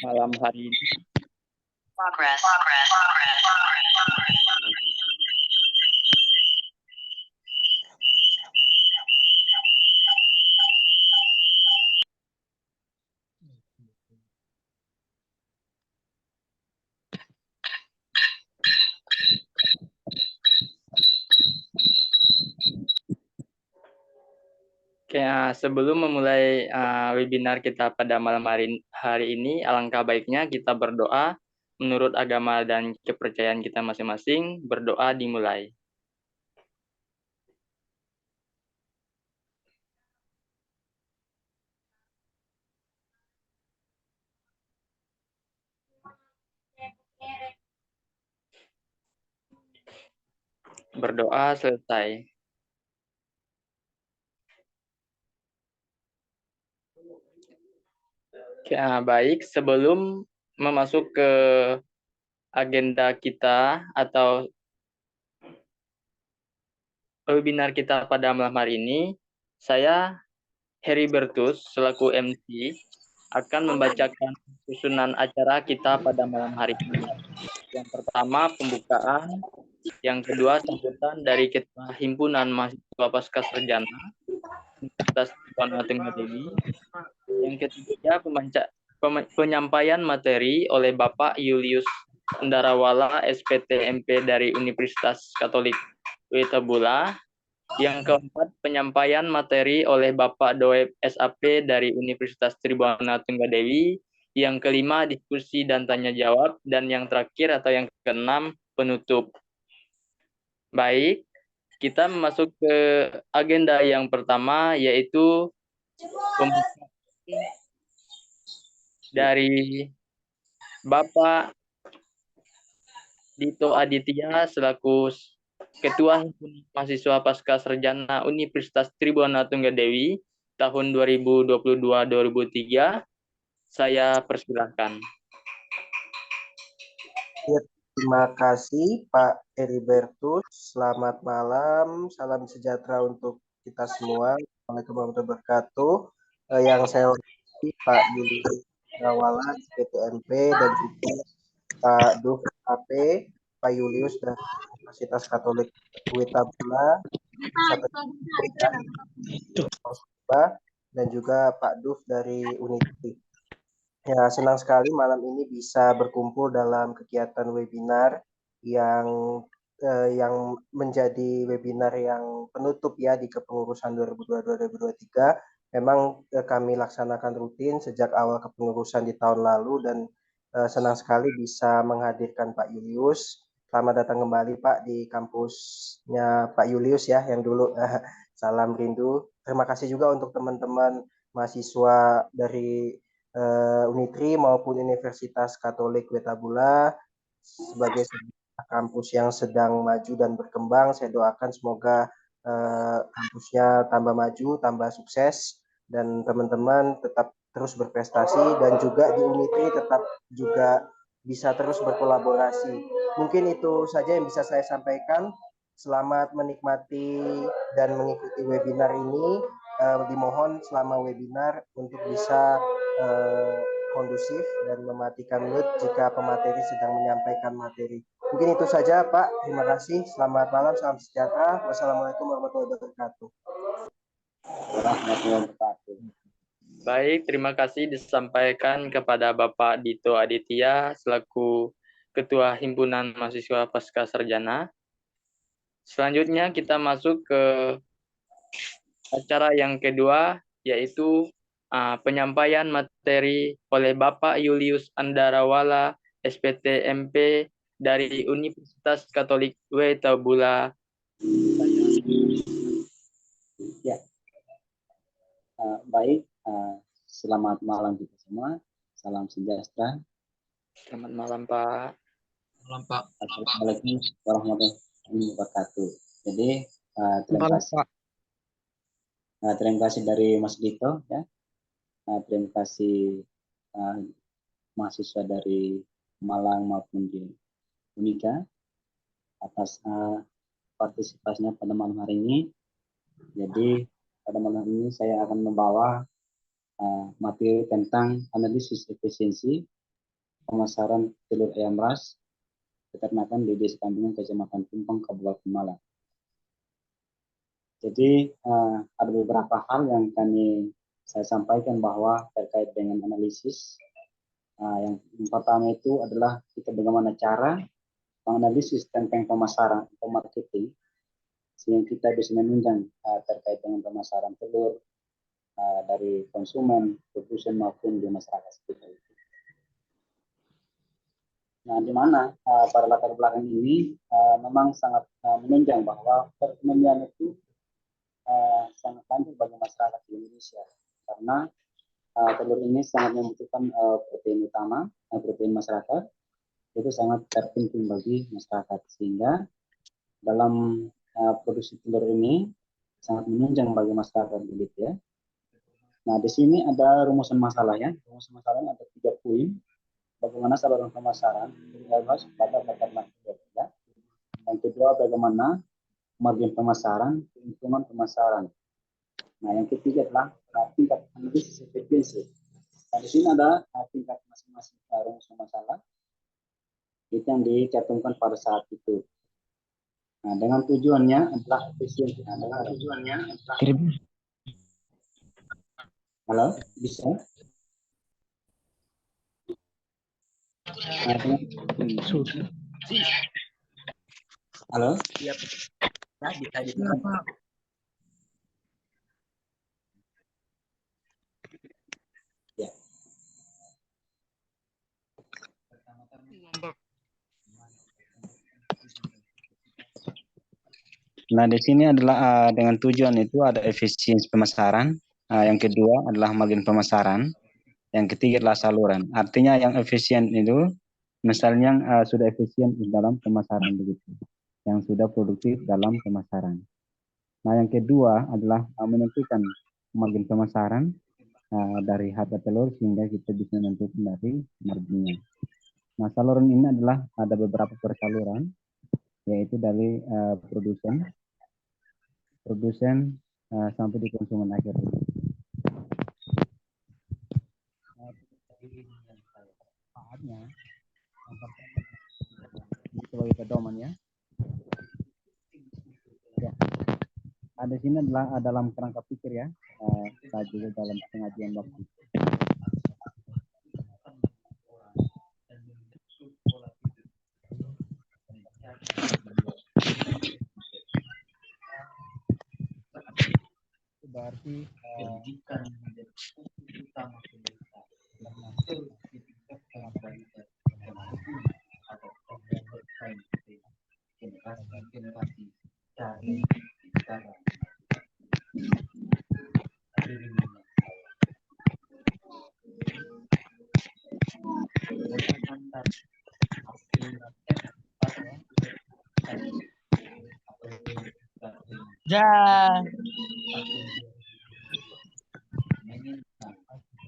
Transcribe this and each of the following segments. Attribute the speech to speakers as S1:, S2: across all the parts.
S1: malam hari ini.
S2: Progress.
S1: Oke, sebelum memulai webinar kita pada malam hari ini, alangkah baiknya kita berdoa menurut agama dan kepercayaan kita masing-masing. Berdoa dimulai. Berdoa selesai. Oke, baik. Sebelum masuk ke agenda kita atau webinar kita pada malam hari ini, saya Heribertus selaku MC akan membacakan susunan acara kita pada malam hari ini. Yang pertama pembukaan, yang kedua sambutan dari Ketua Himpunan Mahasiswa Pasca Sarjana Universitas Trisakti, yang ketiga penyampaian materi oleh Bapak Julius Ndarawala SPT MP dari Universitas Katolik Wetabula. Yang keempat, penyampaian materi oleh Bapak Doep SAP dari Universitas Tribhuwana Tunggadewi. Yang kelima, diskusi dan tanya jawab. Dan yang terakhir atau yang keenam, penutup. Baik, kita masuk ke agenda yang pertama, yaitu pembukaan dari Bapak Dito Aditya selaku Ketua Himpunan Mahasiswa Pasca Sarjana Universitas Tribhuwana Tunggadewi tahun 2022-2003. Saya persilahkan.
S3: Terima kasih Pak Heribertus. Selamat malam, salam sejahtera untuk kita semua. Assalamualaikum warahmatullahi wabarakatuh. Yang saya hormati Pak Julius Ndarawala SPTMP dan juga Pak Duf AP, Pak Julius dari Universitas Katolik Wetabula, dan juga Pak Duf dari Uniti. Ya, senang sekali malam ini bisa berkumpul dalam kegiatan webinar yang menjadi webinar yang penutup ya di kepengurusan 2022-2023. Memang kami laksanakan rutin sejak awal kepengurusan di tahun lalu dan senang sekali bisa menghadirkan Pak Julius. Selamat datang kembali Pak di kampusnya Pak Julius ya yang dulu. Salam rindu. Terima kasih juga untuk teman-teman mahasiswa dari Unitri maupun Universitas Katolik Wetabula sebagai kampus yang sedang maju dan berkembang. Saya doakan semoga kampusnya tambah maju, tambah sukses, dan teman-teman tetap terus berprestasi dan juga di Unitri tetap juga bisa terus berkolaborasi. Mungkin itu saja yang bisa saya sampaikan. Selamat menikmati dan mengikuti webinar ini. Dimohon selama webinar untuk bisa kondusif dan mematikan mute jika pemateri sedang menyampaikan materi. Mungkin itu saja Pak. Terima kasih. Selamat malam. Salam sejahtera. Wassalamualaikum warahmatullahi wabarakatuh.
S1: Baik, terima kasih disampaikan kepada Bapak Dito Aditya selaku Ketua Himpunan Mahasiswa Pasca Sarjana. Selanjutnya kita masuk ke acara yang kedua, yaitu penyampaian materi oleh Bapak Julius Ndarawala SPT MP dari Universitas Katolik Wetabula.
S4: Ya, baik. Selamat malam kita semua. Salam sejahtera.
S1: Selamat malam Pak.
S5: Malam Pak.
S4: Assalamualaikum warahmatullahi wabarakatuh. Jadi terima kasih dari Mas Dito ya. Terima kasih mahasiswa dari Malang maupun di Unika atas partisipasinya pada malam hari ini. Jadi pada malam ini saya akan membawa materi tentang analisis efisiensi pemasaran telur ayam ras peternakan di Desa Kambingan, Kecamatan Tumpeng, Kabupaten Malang. Jadi ada beberapa hal yang saya sampaikan bahwa terkait dengan analisis. Yang pertama itu adalah kita bagaimana cara menganalisis tentang pemasaran atau marketing sehingga kita bisa menunjang terkait dengan pemasaran telur dari konsumen, produsen maupun di masyarakat sekitar itu. Nah, di mana pada latar belakang ini memang sangat menunjang bahwa perekonomian itu sangat penting bagi masyarakat di Indonesia karena telur ini sangat membutuhkan protein utama, protein masyarakat itu sangat terpenting bagi masyarakat sehingga dalam produksi telur ini sangat menunjang bagi masyarakat begitu ya. Nah di sini ada rumusan masalahnya. Rumusan masalahnya ada 3 poin. Bagaimana saluran pemasaran pada peternak telur ya. Yang kedua bagaimana margin pemasaran, keuntungan pemasaran. Nah yang ketiga adalah tingkat analisis efisiensi. Nah di sini ada tingkat masing-masing rumusan masalah itu yang dicantumkan pada saat itu. Nah, dengan tujuannya adalah efisiensi. Halo, bisa? Halo?
S3: Iya, bisa.
S4: Ya. Nah, di sini adalah dengan tujuan itu ada efisiensi pemasaran, yang kedua adalah margin pemasaran, yang ketiga adalah saluran. Artinya yang efisien itu misalnya sudah efisien di dalam pemasaran begitu, yang sudah produktif dalam pemasaran. Nah, yang kedua adalah menentukan margin pemasaran dari harga telur sehingga kita bisa menentukan dari marginnya. Nah, saluran ini adalah ada beberapa persaluran, yaitu dari produsen sampai di konsumen akhir. Saatnya sebagai pedoman ya. Ada sini adalah dalam kerangka pikir ya, kita juga dalam pengajian waktu. Berarti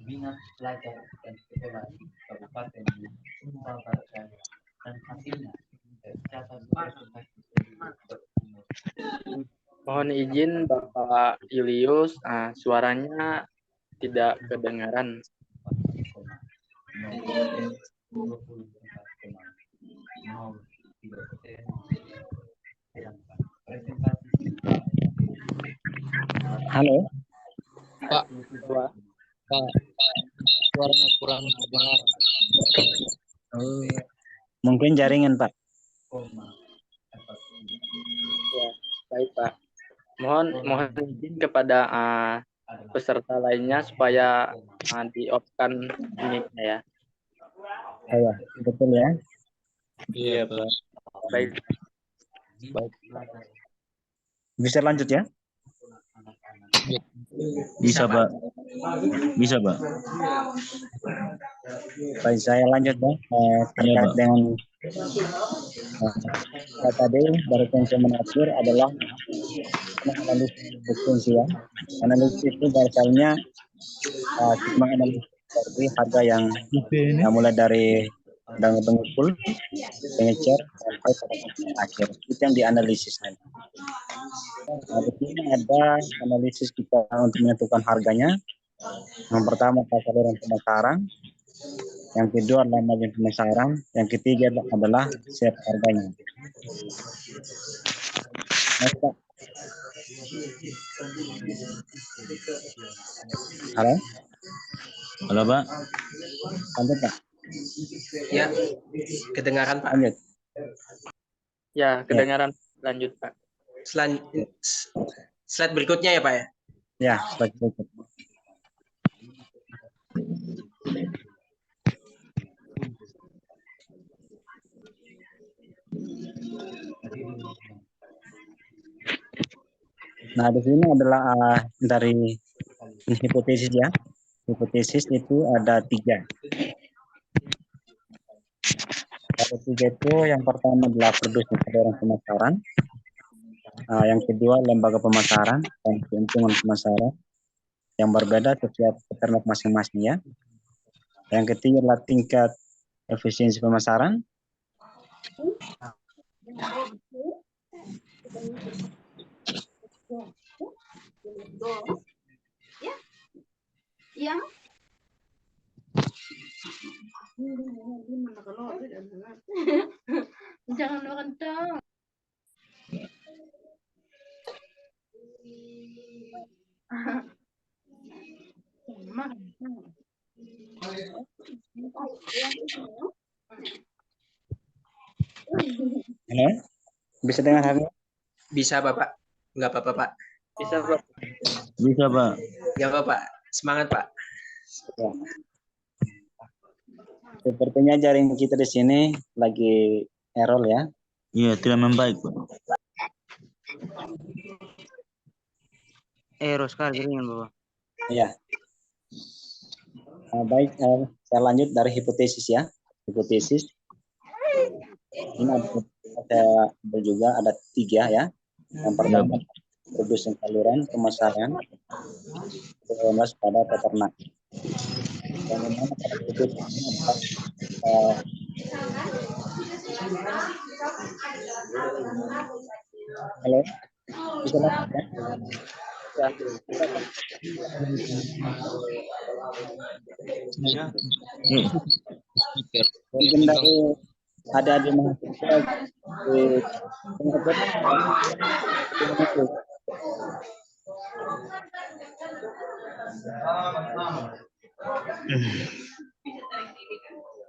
S5: minat pelajar dan sekolah di Kabupaten dan hasilnya tercatat
S1: Mohon izin Bapak Julius, suaranya tidak kedengaran.
S4: halo.
S5: Pak, suaranya kurang terdengar.
S4: Mungkin jaringan Pak.
S1: Ya, baik Pak. Mohon izin kepada peserta lainnya supaya di-off-kan mic-nya ya.
S4: Iya, betul ya.
S5: Iya, Pak.
S1: Baik.
S4: Bisa lanjut ya?
S3: Bisa, Pak.
S4: Bisa, Pak. Baik, saya lanjut ya. Terkait dengan tadi dari konsumen akhir adalah analisis efisiensi ya. Analisis itu dasarnya menganalisis dari harga yang mulai dari pengepul, pengecer sampai pada konsumen akhir. Itu yang dianalisis nanti. Nah, di sini ada analisis kita untuk menentukan harganya, Yang pertama saluran pemasaran, yang kedua adalah margin pemasaran, yang ketiga adalah set harganya. Next, Pak. Halo?
S6: Halo Pak,
S4: Lanjut, Pak.
S3: Ya, kedengaran Pak.
S4: Lanjut.
S1: Ya, kedengaran. Lanjut, Pak.
S3: Slide berikutnya ya Pak ya.
S4: Ya, slide berikut. Nah, di sini adalah dari hipotesis ya. Hipotesis itu ada 3. Ada 3 itu yang pertama adalah produsen saluran pemasaran, yang kedua lembaga pemasaran dan keuntungan pemasaran yang berbeda setiap peternak masing-masing ya. Yang ketiga adalah tingkat efisiensi pemasaran.
S7: Yang jangan kencang.
S4: Halo? Bisa dengar kami?
S3: Bisa Bapak. Enggak apa-apa Pak.
S1: Bisa, Pak.
S6: bisa Pak.
S3: Enggak apa-apa. Semangat Pak.
S4: Ya. Sepertinya jaring kita di sini lagi error ya.
S6: Iya, tidak membaik Pak.
S5: Error sekali jaringan Bapak.
S4: Iya. Baik, saya lanjut dari hipotesis ya. Hipotesis. Ini ada juga ada 3 ya. Yang pertama produsen saluran pemasaran, terus pada peternak. Yang mana pada produsen ini adalah halo, bisa lanjut ya? Mungkin dari ada mahasiswa di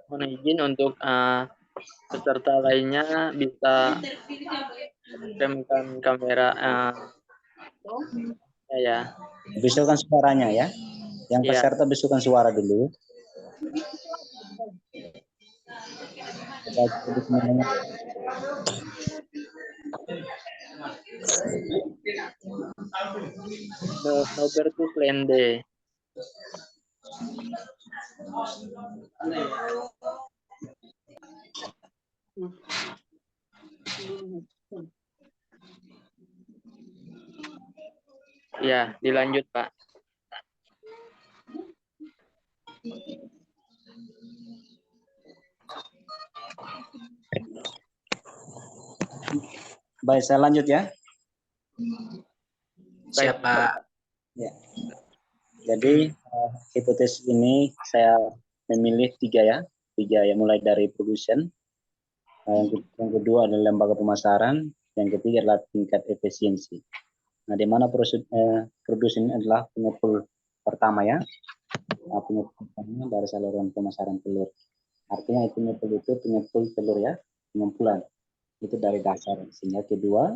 S1: Mohon izin untuk peserta lainnya bisa remkan kamera ya.
S4: bisukan suaranya ya. Yang
S1: Iya.
S4: peserta bisukan suara dulu.
S1: Nobertus Lende. Ya, dilanjut Pak.
S4: Baik, saya lanjut ya.
S3: Siapa?
S4: Ya. Jadi hipotesis ini saya memilih 3 ya. 3 ya, mulai dari produsen. Yang kedua adalah lembaga pemasaran. Yang ketiga adalah tingkat efisiensi. Nah, di mana produsen ini adalah pengepul pertama ya. Pengepul pertama dari saluran pemasaran telur. Artinya pengepul itu pengepul telur ya, pengumpulan. Itu dari dasar. Sehingga kedua,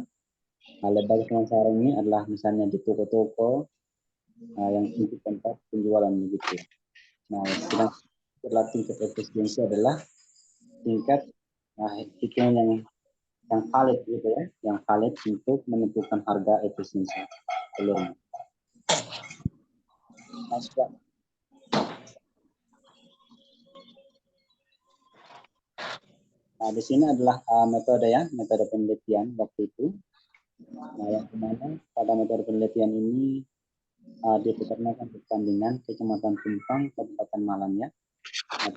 S4: lembaga pemasaran ini adalah misalnya di toko-toko yang untuk tempat penjualan begitu. Nah, setelah tingkat efisiensi adalah tingkat hitungan yang valid gitu ya, yang valid untuk menentukan harga efisiensi telurnya. Nah, di sini adalah metode ya, metode penelitian waktu itu. Nah, yang dimana pada metode penelitian ini di peternakan pertandingan Kecamatan Tumpang, Kabupaten Malang ya.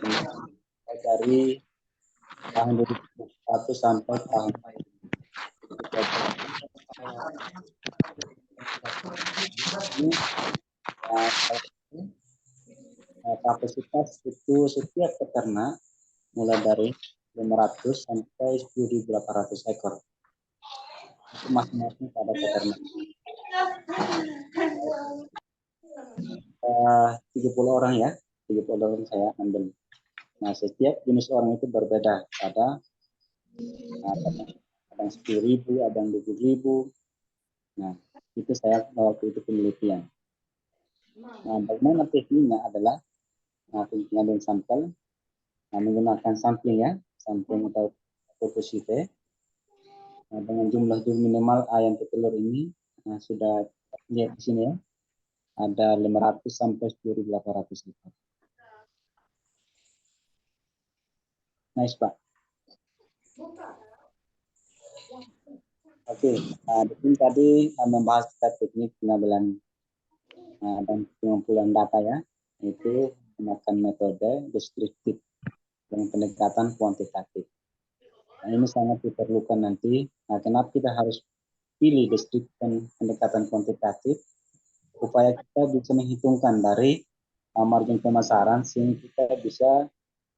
S4: Nah, dari tahun 2001 sampai tahun ini kapasitas itu setiap peternak mulai dari 500 sampai 10.800 ekor. Itu masing-masing pada peternak. 30 orang ya, 30 orang saya ambil. Nah, setiap jenis orang itu berbeda. Ada yang 10.000, ada yang 20.000. Nah, itu saya waktu itu penelitian. Nah, bagaimana tekniknya adalah pengambilan sampel, menggunakan sampling ya, sampling atau composite. Dengan jumlah minimal ayam petelur ini sudah lihat di sini ya, ada 500 sampai 10.800 ekor. Nice Pak. Oke, di sini tadi membahas teknik pengambilan dan pengumpulan data ya, itu menggunakan metode deskriptif dengan pendekatan kuantitatif. Nah, ini sangat diperlukan nanti. Nah, kenapa kita harus pilih deskriptif dan pendekatan kuantitatif? Supaya kita bisa menghitungkan dari margin pemasaran sehingga kita bisa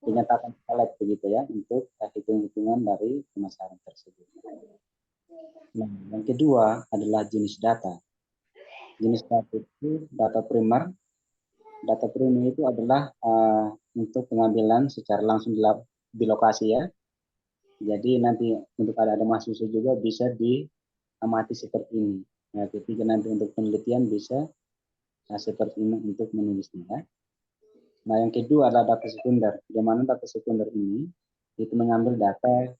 S4: dinyatakan valid begitu ya untuk hitung-hitungan dari pemasaran tersebut. Nah, yang kedua adalah jenis data. Jenis data itu data primer. Data primer itu adalah untuk pengambilan secara langsung di lokasi ya. Jadi nanti untuk ada mahasiswa juga bisa diamati seperti ini. Nah, ketika nanti untuk penelitian bisa seperti ini untuk menulisnya ya. Nah, yang kedua adalah data sekunder. Di mana data sekunder ini itu mengambil data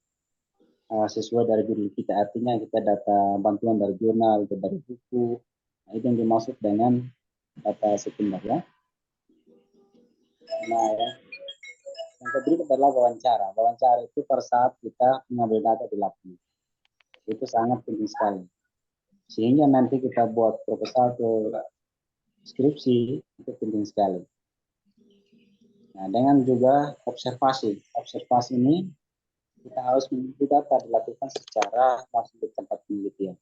S4: sesuai dari judul kita. Artinya kita data bantuan dari jurnal, dari buku. Nah, itu yang dimaksud dengan data sekunder ya. Nah, yang kedua adalah wawancara. Wawancara itu pada saat kita mengambil data di lapangan. Itu sangat penting sekali. Sehingga nanti kita buat proposal atau skripsi itu penting sekali. Nah, dengan juga observasi. Observasi ini kita harus meneliti data dilakukan secara langsung di tempat penelitian.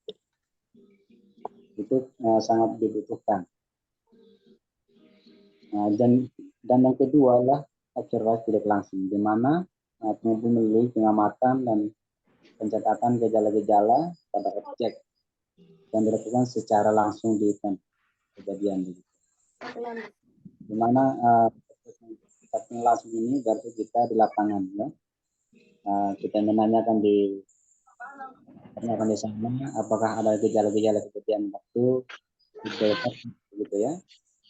S4: Itu sangat dibutuhkan. Nah, dan yang kedua adalah observasi tidak langsung, di mana melalui pengamatan dan pencatatan gejala-gejala pada objek yang dilakukan secara langsung di tempat kejadian. Di mana langsung ini berarti kita di lapangan ya. Kita menanyakan di sana apakah ada gejala-gejala kejadian waktu gitu ya.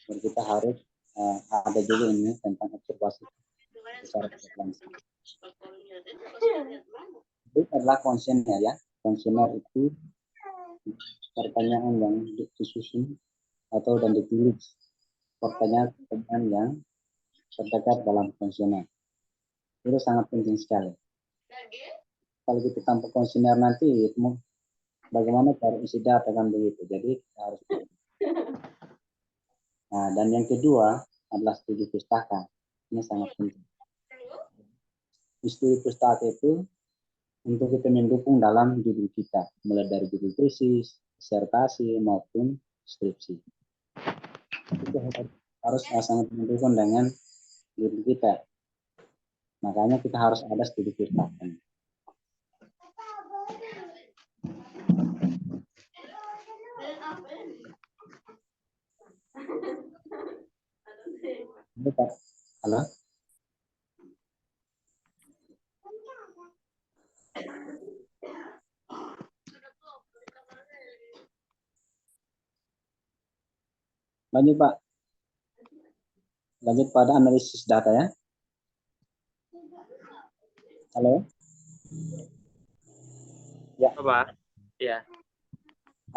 S4: Dan kita harus ada juga ini tentang observasi secara langsung. Itu adalah kuesioner ya. Kuesioner itu pertanyaan yang disusun atau dan ditulis pertanyaan yang terdekat dalam kuesioner. Itu sangat penting sekali. Kalau kita tanpa kuesioner nanti itu bagaimana cara isi data kan begitu. Jadi kita harus. Nah, dan yang kedua adalah studi pustaka. Ini sangat penting. Studi pustaka itu untuk kita mendukung dalam judul kita, mulai dari judul tesis, disertasi maupun skripsi. Itu harus sangat mendukung dengan judul kita. Makanya kita harus ada studi pustaka. Halo? Lanjut Pak. Lanjut pada analisis data ya. Halo? Ya.
S1: Pak. Ya.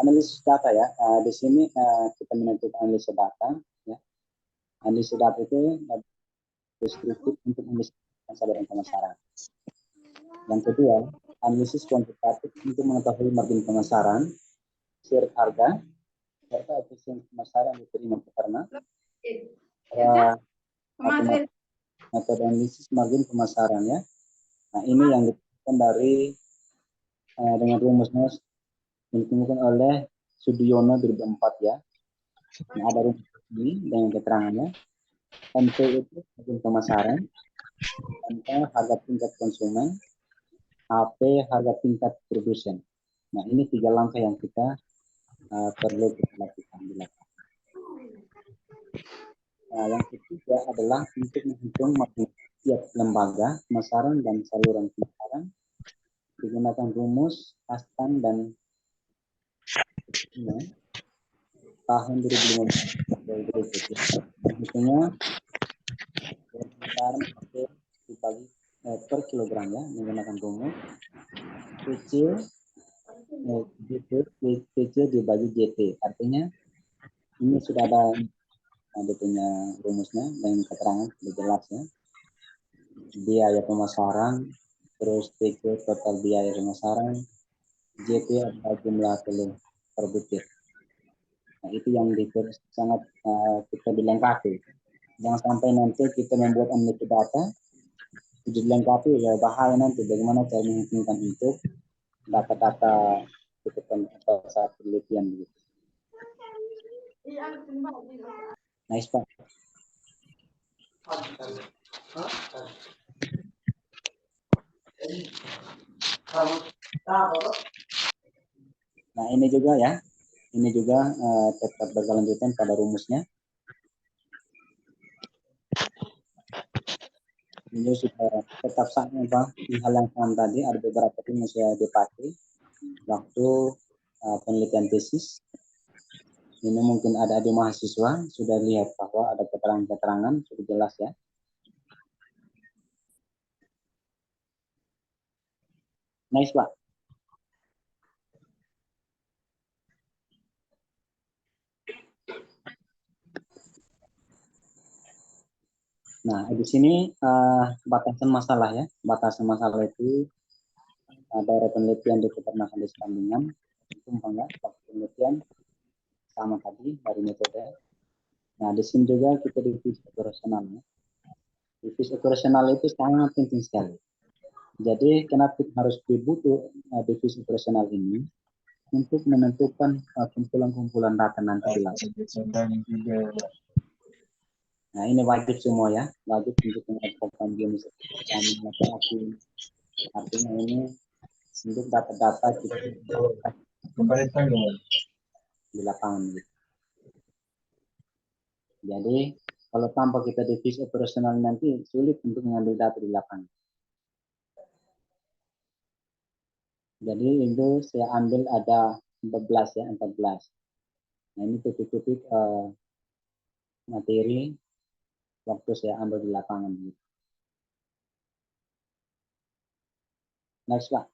S4: Analisis data ya. Di sini kita menentukan analisis data ya. Analisis data itu deskriptif untuk analisis saluran pemasaran. Yang kedua, analisis kuantitatif untuk mengetahui margin pemasaran, share harga, serta efisiensi pemasaran yang diterima peternak. Metode analisis margin pemasaran ya. Nah, ini yang ditemukan dari dengan rumusnya yang ditemukan oleh Sudiono 2004 ya. Nah, ada rumus ini dengan keterangannya. MP itu margin pemasaran, MK harga tingkat konsumen, HP harga tingkat produsen. Nah, ini 3 langkah yang kita perlu kita lakukan di lapangan. Nah, yang ketiga adalah untuk menghitung margin tiap lembaga pemasaran dan saluran pemasaran digunakan rumus Astan dan tahun 2015 berikut ya. Menghitungnya pemasaran dibagi per kilogram ya, menggunakan rumus PC dibagi JT. Artinya ini sudah ada punya rumusnya dengan keterangan sudah jelas ya. Biaya pemasaran, terus PC total biaya pemasaran, JT adalah jumlah kilo per butir. Nah, itu yang sangat kita dilengkapi. Jangan sampai nanti kita membuat analysis data tidak dilengkapi, ya bahaya nanti bagaimana cara menghitungkan untuk data-data saat penelitian gitu. Nice Pak. Nah ini juga ya, ini juga tetap berkelanjutan pada rumusnya. Ini sudah tetap sama Pak, hal yang sama tadi, ada beberapa rumus yang dipakai waktu penelitian tesis. Ini mungkin ada di mahasiswa sudah lihat bahwa ada keterangan-keterangan sudah jelas ya. Nice Pak. Nah di sini batasan masalah ya. Batasan masalah itu daerah penelitian di peternakan desa kambingan. Itu enggak waktu penelitian sama tadi dari metode. Nah di sini juga kita divisi operasional ya. Divisi operasional itu sangat penting sekali. Jadi kenapa harus dibutuh divisi operasional ini untuk menentukan kumpulan-kumpulan data nanti di lapangan. Nah ini wajib semua ya, wajib untuk melakukan jenis artinya ini untuk data-data kita di lapangan gitu. Jadi kalau tanpa kita divisi operasional nanti sulit untuk mengambil data di lapangan. Jadi itu saya ambil ada 14 ya, 14. Nah ini titik-titik materi waktu saya ambil di lapangan. Next Pak.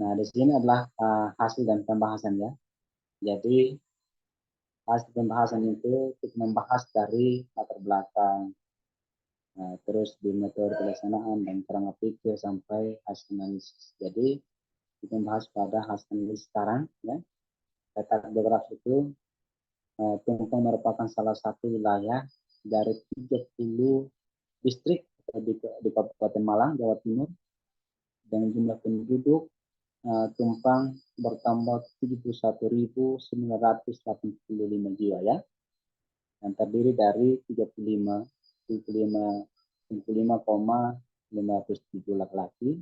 S4: Nah di sini adalah hasil dan pembahasan ya. Jadi hasil pembahasan itu kita membahas dari latar belakang, terus di metode pelaksanaan dan cara pikir sampai hasil analisis. Jadi kita membahas pada hasil analisis sekarang ya. Letak geografis itu Tumpeng merupakan salah satu wilayah dari 30 distrik di Kabupaten Malang, Jawa Timur, dengan jumlah penduduk Tumpeng bertambah 71.985 jiwa ya, yang terdiri dari 35,507 laki-laki,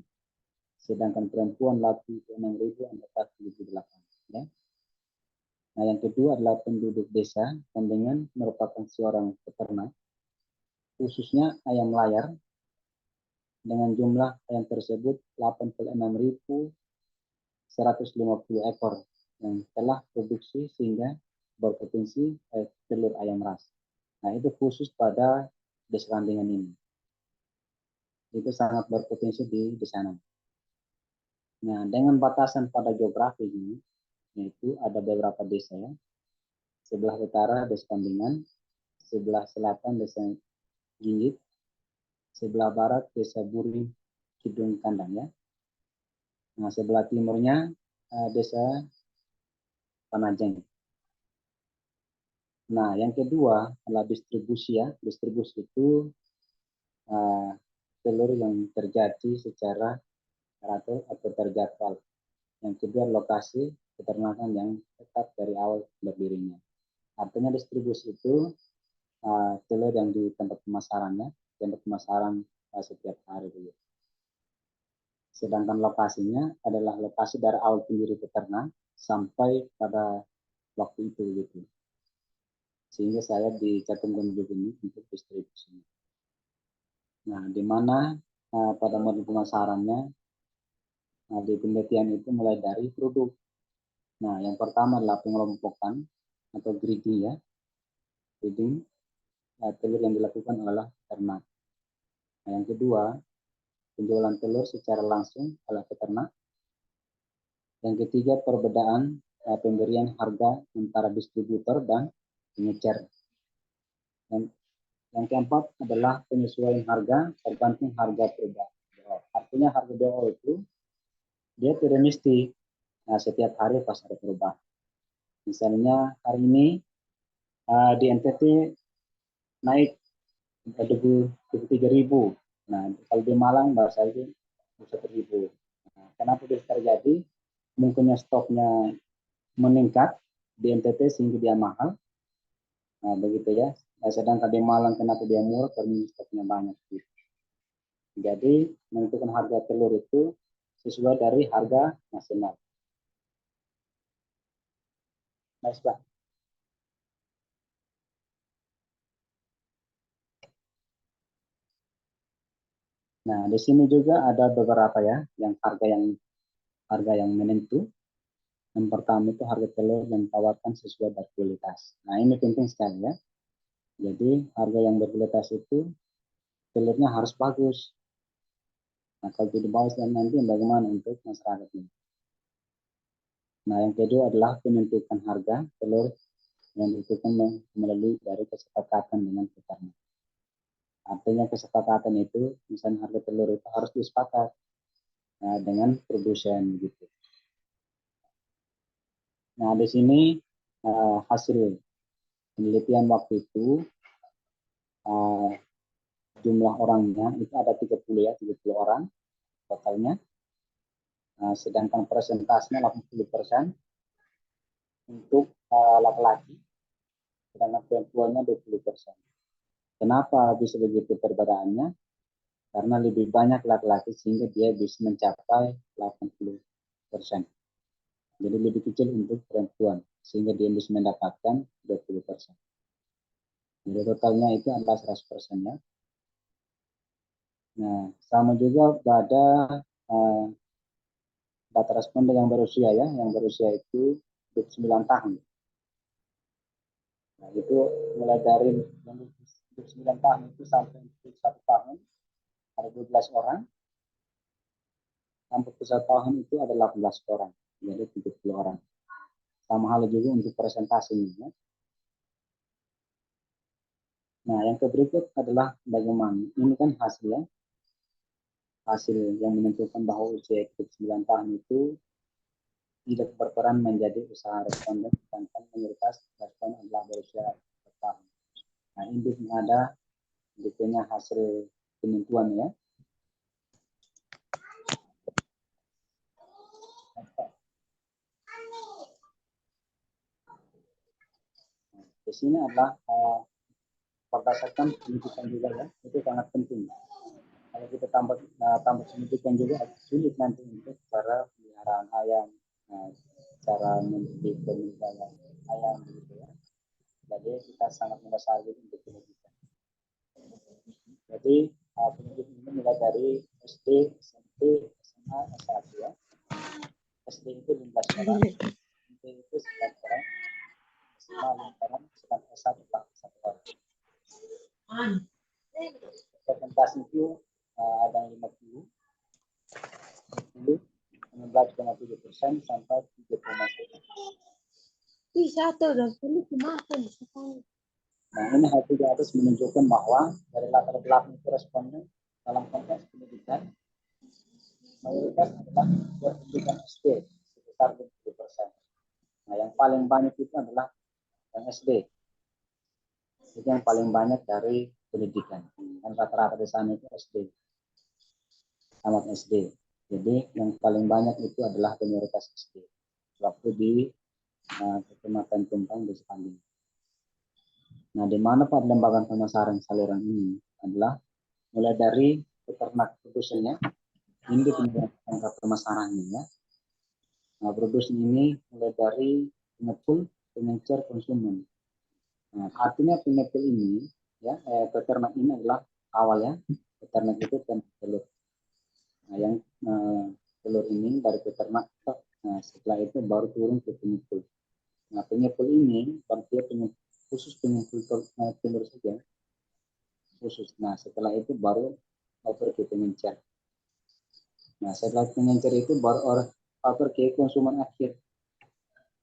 S4: sedangkan perempuan laki 6.478 ya. Nah, yang kedua adalah penduduk desa Kandengan merupakan seorang peternak, khususnya ayam layar, dengan jumlah ayam tersebut 86.150 ekor yang telah produksi sehingga berpotensi telur ayam ras. Nah, itu khusus pada desa Kandengan ini. Itu sangat berpotensi di sana. Nah, dengan batasan pada geografi ini, yaitu ada beberapa desa ya. Sebelah utara desa Kandengan, sebelah selatan desa Ginggit, sebelah barat desa Buri Kidung Kandang ya. Nah, sebelah timurnya desa Panajeng. Nah, yang kedua adalah distribusi ya. Distribusi itu telur yang terjadi secara teratur atau terjadwal. Yang kedua, lokasi peternakan yang tetap dari awal berdirinya. Artinya distribusi itu telur yang di tempat pemasarannya, tempat pemasaran setiap hari begitu. Sedangkan lokasinya adalah lokasi dari awal pendiri peternak sampai pada waktu itu gitu. Sehingga saya dicantumkan begini untuk distribusinya. Nah, di mana pada model pemasarannya di penelitian itu mulai dari produk. Nah, yang pertama adalah pengelompokan atau breeding ya. Breeding telur yang dilakukan oleh peternak. Nah, yang kedua, penjualan telur secara langsung oleh peternak. Yang ketiga, perbedaan pemberian harga antara distributor dan pengecer. Yang keempat adalah penyesuaian harga tergantung harga perubahan. Artinya harga BO itu dia tidak mesti setiap hari pas ada perubahan. Misalnya hari ini di NTT naik 23.000. Nah, kalau di Malang baru saja 1.000. Nah, kenapa bisa terjadi? Mungkinnya stoknya meningkat di NTT sehingga dia mahal. Nah, begitu ya. Nah, sedangkan di Malang kenapa dia murah? Karena stoknya banyak. Gitu. Jadi menentukan harga telur itu sesuai dari harga nasional. Nice, Pak. Nah, di sini juga ada beberapa ya, harga yang menentu. Yang pertama itu harga telur yang ditawarkan sesuai dari kualitas. Nah, ini penting sekali ya. Jadi harga yang berkualitas itu telurnya harus bagus. Nah, kalau tidak bagus dan nanti bagaimana untuk masyarakat ini? Nah, yang kedua adalah penentukan harga telur yang ditentukan melalui dari kesepakatan dengan peternak. Artinya kesepakatan itu, misalnya harga telur itu harus disepakat dengan produsen gitu. Nah, di sini hasil penelitian waktu itu jumlah orangnya itu ada 30 orang totalnya. Sedangkan persentasenya 80% untuk laki-laki, sedangkan perempuannya 20%. Kenapa bisa begitu perbedaannya? Karena lebih banyak laki-laki sehingga dia bisa mencapai 80%. Jadi lebih kecil untuk perempuan sehingga dia bisa mendapatkan 20%. Jadi totalnya itu adalah 100% ya. Nah, sama juga pada data responden yang berusia ya, yang berusia itu 29 tahun. Nah, itu mulai dari 29 tahun itu sampai 1 tahun ada 12 orang. Sampai 1 tahun itu ada 18 orang, jadi 70 orang. Sama hal juga untuk presentasinya. Ya. Nah, yang berikut adalah bagaimana. Ini kan hasilnya. Hasil yang menentukan bahwa usia 9 tahun itu tidak berperan menjadi usaha responden, sedangkan mayoritas responden adalah berusia 4 tahun. Nah, ini ada punya hasil penentuan ya. Di sini adalah berdasarkan pendidikan juga ya, itu sangat penting. Kalau kita tambah pendidikan juga sulit nanti untuk cara peliharaan ayam, cara mendidik pemeliharaan ayam gitu ya. Jadi kita sangat mendasari untuk pendidikan. Jadi pendidikan ini mulai dari SD, SMP, SMA, S1 ya. SD itu 15 orang, SMP itu 9 orang, SMA 5 orang, sedangkan S1 1 orang. Presentasi itu ada 50, 19,7% sampai 3,1%.
S7: Bisa tuh, dan ini gimana?
S4: Nah, ini hasil di atas menunjukkan bahwa dari latar belakang responden dalam konteks pendidikan, mayoritas adalah berpendidikan SD sebesar 20%. Nah, yang paling banyak itu adalah yang SD. Itu yang paling banyak dari pendidikan. Dan rata-rata di sana itu SD. tamat SD. Jadi yang paling banyak itu adalah minoritas SD. Waktu di Kecamatan Tumpang, Desa Kambing. Nah, di mana lembaga pemasaran saluran ini adalah mulai dari peternak produsennya hingga penyedia pemasarannya ya. Nah, produsen ini mulai dari pengepul, pengencer, konsumen. Nah, artinya pengepul ini ya, peternak ini adalah awal ya. Peternak itu kan telur. Nah, yang telur ini dari peternak, setelah itu baru turun ke pengepul. Nah, pengepul ini dia khusus pengepul telur saja. Khusus. Nah, setelah itu baru over ke pengencer. Nah, setelah pengencer itu baru over ke konsumen akhir.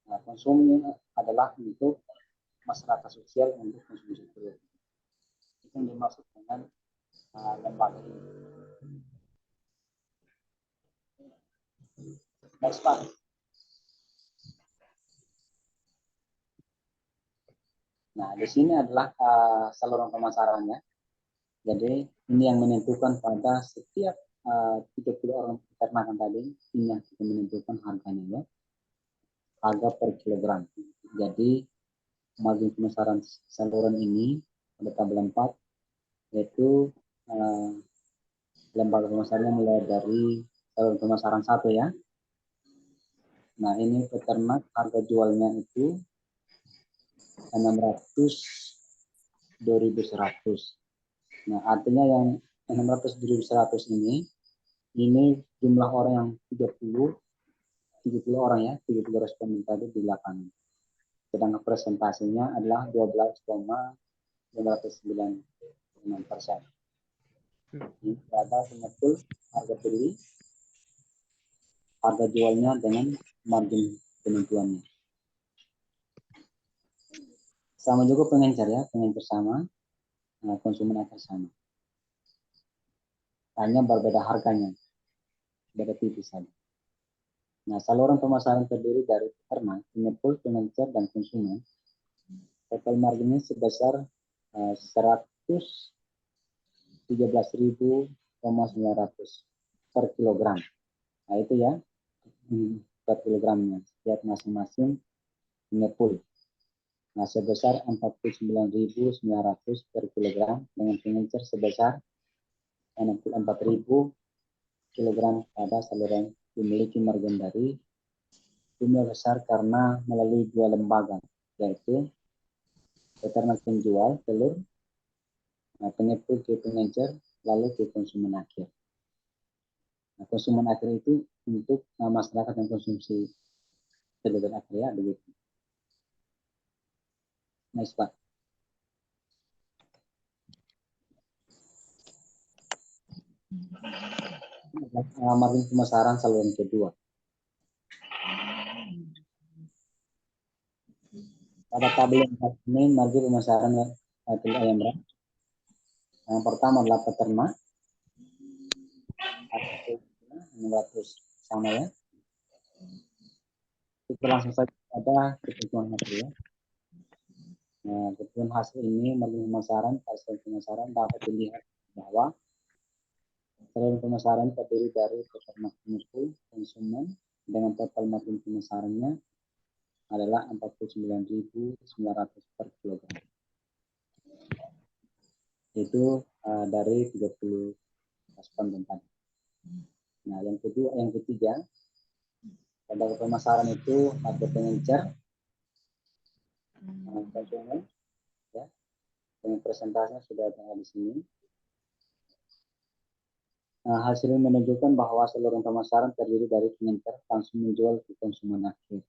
S4: Nah, konsumennya adalah untuk masyarakat sosial untuk konsumsi telur. Itu yang dimaksud dengan lembaga ini. Next Pak. Nah, di sini adalah saluran pemasarannya. Jadi ini yang menentukan pada setiap 30 orang peternakan tadi, ini yang menentukan harganya ya. Harga per kilogram. Jadi margin pemasaran saluran ini pada tabel 4 yaitu lembaga pemasarannya mulai dari saluran pemasaran 1 ya. Nah, ini peternak harga jualnya itu 600 2.100. Nah, artinya yang 600 2.100 ini jumlah orang yang 30 orang ya, 30 responden tadi di lapangan. Sedangkan presentasinya adalah 12,596%. Ini ada pengepul harga beli, harga jualnya dengan margin penentuannya. Sama juga pengencer ya, pengencer sama, konsumen akhir sama. Hanya berbeda harganya, beda tipis saja. Nah, saluran pemasaran terdiri dari peternak, pengepul, pengencer, dan konsumen. Total marginnya sebesar 113.900 per kilogram. Nah, itu ya per kilogramnya setiap masing-masing pengepul. Nah, sebesar 49.900 per kilogram dengan pengencer sebesar 64.000 kilogram pada saluran memiliki margin dari jumlah besar karena melalui dua lembaga, yaitu peternak penjual telur, pengepul ke pengencer, lalu ke konsumen akhir. Nah, konsumen akhir itu untuk masyarakat yang konsumsi telur akhir ya, begitu. Next Pak. Margin pemasaran saluran kedua. Pada tabel yang ini margin pemasaran telur ayam ras. Yang pertama adalah peternak. 600 sama ya. Kita langsung saja pada ketentuan hasil ya. Nah, ketentuan hasil ini margin pemasaran, hasil pemasaran dapat dilihat bahwa saluran pemasaran terdiri dari peternak, pengepul, konsumen dengan total margin pemasarannya adalah 49.900 per kilogram. Itu dari 30 responden tadi. Nah, yang ketiga pada pemasaran itu harga pengencer, konsumen, ya, dengan presentasinya sudah ada di sini. Nah, hasilnya menunjukkan bahwa saluran pemasaran terdiri dari pengencer langsung menjual ke konsumen akhir.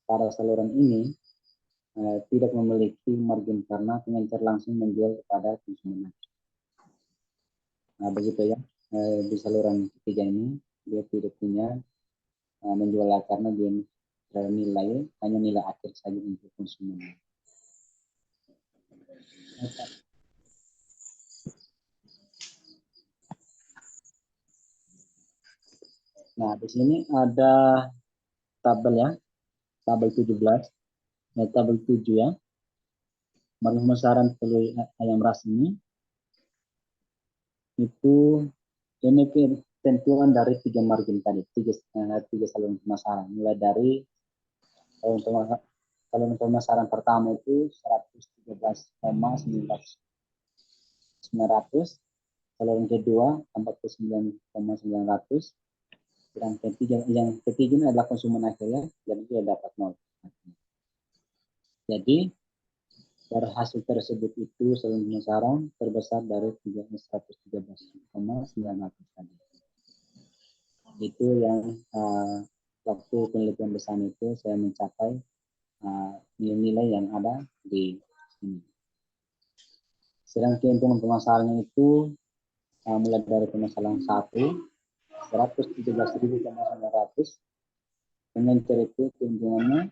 S4: Pada saluran ini tidak memiliki margin karena pengencer langsung menjual kepada konsumen akhir. Nah, begitu ya. Di saluran ketiga ini dia tidak punya menjual karena dia nilai hanya nilai akhir saja untuk konsumen. Nah, di sini ada tabel ya, tabel 17, tabel 7 ya. Margin pemasaran telur ayam ras ini itu ketentuan dari 3 margin tadi, tiga saluran pemasaran, mulai dari saluran pemasaran pertama itu 113,900, saluran kedua 49,900, dan yang ketiga ini adalah konsumen akhirnya, jadi dia dapat 0. Jadi dari hasil tersebut itu saluran pemasaran terbesar dari 113,900 tadi. Itu yang waktu penelitian bersama itu saya mencapai nilai-nilai yang ada di sini. Sedang keuntungan pemasarannya itu mulai dari pemasaran 113.900, pengencer itu keuntungannya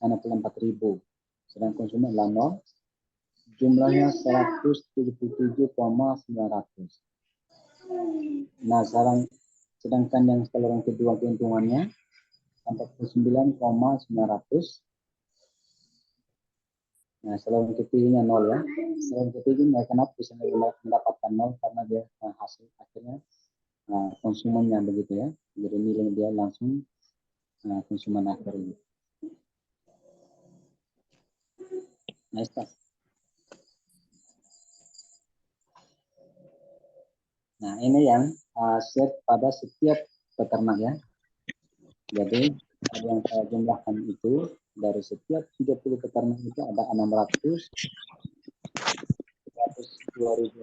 S4: 64.000, sedang konsumen adalah 0, jumlahnya 177,900. Nah, sedangkan yang saluran kedua keuntungannya 49,900. Nah, saluran ketiganya 0 ya. Saluran ketiga kenapa bisa mendapatkan 0? Karena dia hasil akhirnya konsumennya begitu ya. Jadi nilai dia langsung konsumen akhir ini. Nah, nah, ini yang set pada setiap peternak ya. Jadi yang saya jumlahkan itu dari setiap 30 peternak itu ada 600, 2.100.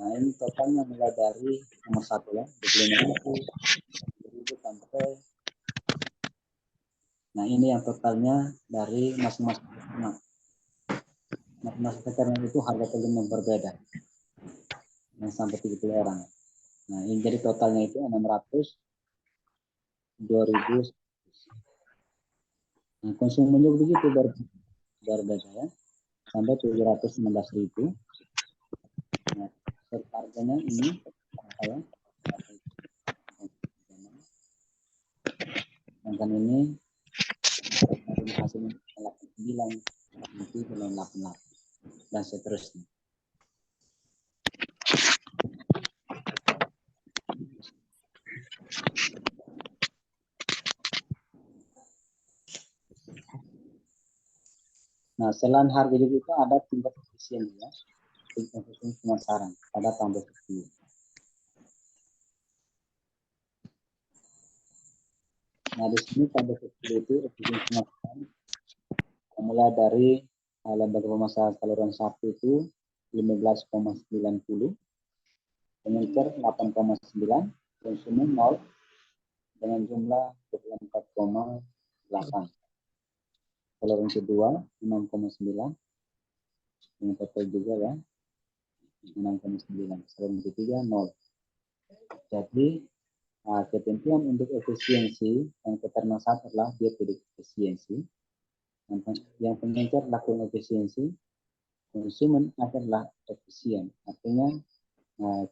S4: Nah, ini totalnya mulai dari nomor 1 ya, 25.000 sampai. Nah, ini yang totalnya dari masing-masing peternak. Masing-masing peternak itu harga telurnya berbeda. Yang sampai 30 orang. Nah, ini jadi totalnya itu 600, 2.000. Nah, konsumen juga begitu berbeda ya, sampai 716.000. Nah, harganya ini ya. Sedangkan ini hasilnya 89, nanti 88 dan seterusnya. Nah, selain harga juga itu ada tingkat efisien ya, tingkat efisien pemasaran pada tahun 2010. Nah, di sini pada 2010 itu efisien pemasaran mulai dari lembaga pemasaran saluran 1 itu 15,90, pengencer 8,9, konsumen 0 dengan jumlah 24,8. Saluran kedua 6,9, yang total juga ya 6,9. Saluran ketiga 0. Jadi ketentuan untuk efisiensi yang peternak adalah dia tidak efisiensi. Yang pengencer lakukan efisiensi, konsumen adalah efisien. Artinya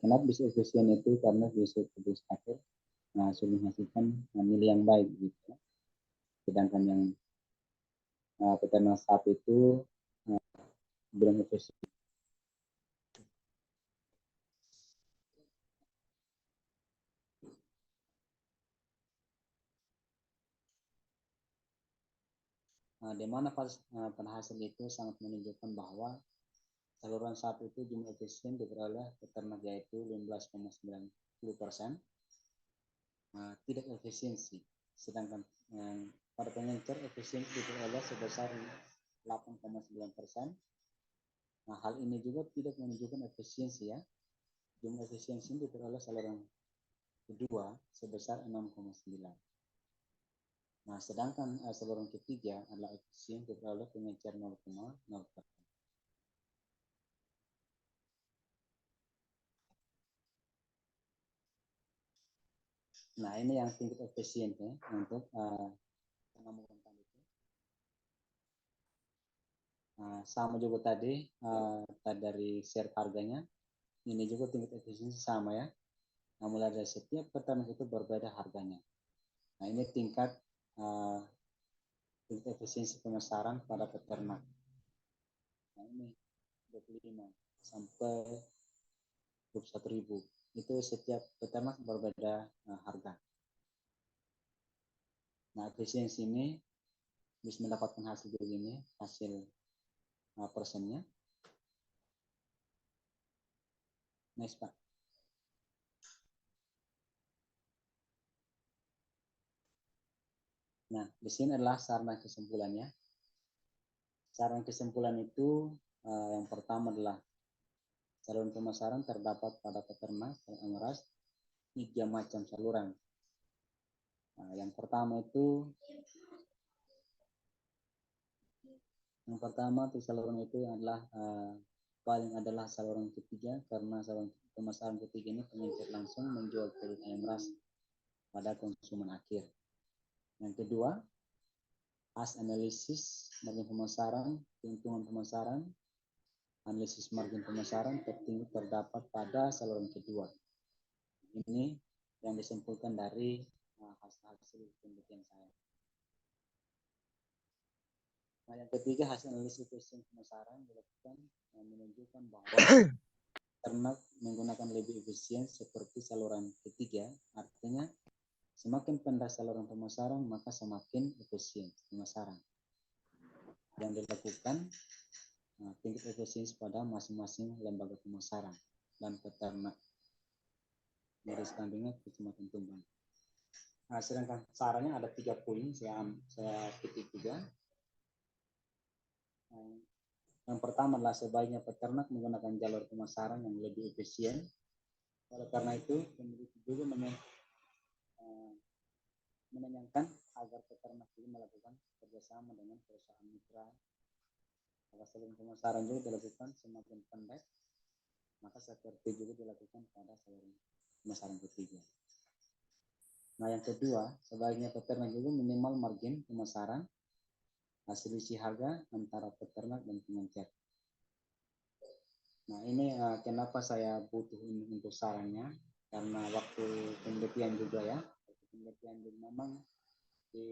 S4: kenapa bisa efisien itu karena bisa terus akhir sudah menghasilkan nilai yang baik gitu. Sedangkan yang peternak sapi itu belum efisien. Di mana pada hasil itu sangat menunjukkan bahwa saluran 1 itu jumlah efisien diperoleh peternak yaitu 15,90%, tidak efisiensi. Sedangkan pada pengencer efisiensi diperoleh sebesar 8,9%. Nah, hal ini juga tidak menunjukkan efisiensi ya. Jumlah efisiensi diperoleh saluran kedua sebesar 6,9. Nah, sedangkan saluran ketiga adalah efisien diperoleh pengencer 0,0%. Nah, ini yang tingkat efisien ya untuk penampungan tadi. Sama juga tadi dari share harganya, ini juga tingkat efisiensi sama ya. Nah, mulai dari setiap peternak itu berbeda harganya. Nah, ini tingkat efisiensi pemasaran pada peternak. Nah, ini 25 sampai 21.000. itu setiap peternak berbeda harga. Nah, efisiensi ini bisa mendapatkan hasil begini, hasil persennya. Next, Pak. Nah, di sini adalah saran dan kesimpulannya. Saran kesimpulan itu yang pertama adalah saluran pemasaran terdapat pada peternak yang meras 3 macam saluran. Nah, yang pertama itu saluran itu adalah paling adalah saluran ketiga, karena saluran pemasaran ketiga ini pengecer langsung menjual produk ayam ras pada konsumen akhir. Yang kedua, as analisis margin pemasaran, keuntungan pemasaran, analisis margin pemasaran tertinggi terdapat pada saluran kedua. Ini yang disimpulkan dari hasil penelitian saya. Nah, yang ketiga, hasil analisis efisiensi pemasaran dilakukan menunjukkan bahwa ternak menggunakan lebih efisien seperti saluran ketiga, artinya semakin pendek saluran pemasaran maka semakin efisien pemasaran. Yang dilakukan tingkat efisiensi pada masing-masing lembaga pemasaran dan peternak. Garis kambingnya Kecamatan Tumbang. Nah, sedangkan sarannya ada 3 poin, saya ketik juga. Yang pertama adalah sebaiknya peternak menggunakan jalur pemasaran yang lebih efisien. Oleh karena itu, peneliti juga menanyakan agar peternak ini melakukan kerjasama dengan perusahaan mitra. Agar saluran pemasaran juga dilakukan semakin pendek, maka seperti juga dilakukan pada saluran pemasaran ketiga. Nah, yang kedua, sebaiknya peternak juga minimal margin pemasaran, selisih harga antara peternak dan pengecer. Nah, ini kenapa saya butuh ini untuk sarannya, karena waktu penelitian juga ya, penelitian juga memang di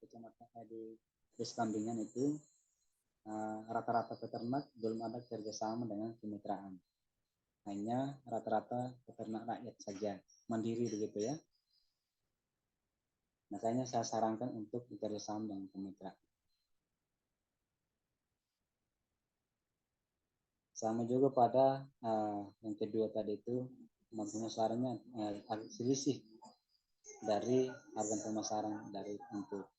S4: kecamatan di Kambingan itu rata-rata peternak belum ada kerjasama dengan kemitraan, hanya rata-rata peternak rakyat saja, mandiri begitu ya. Makanya saya sarankan untuk bekerjasama dengan kemitraan. Sama juga pada yang kedua tadi itu, pemasarannya selisih dari harga pemasaran dari untuk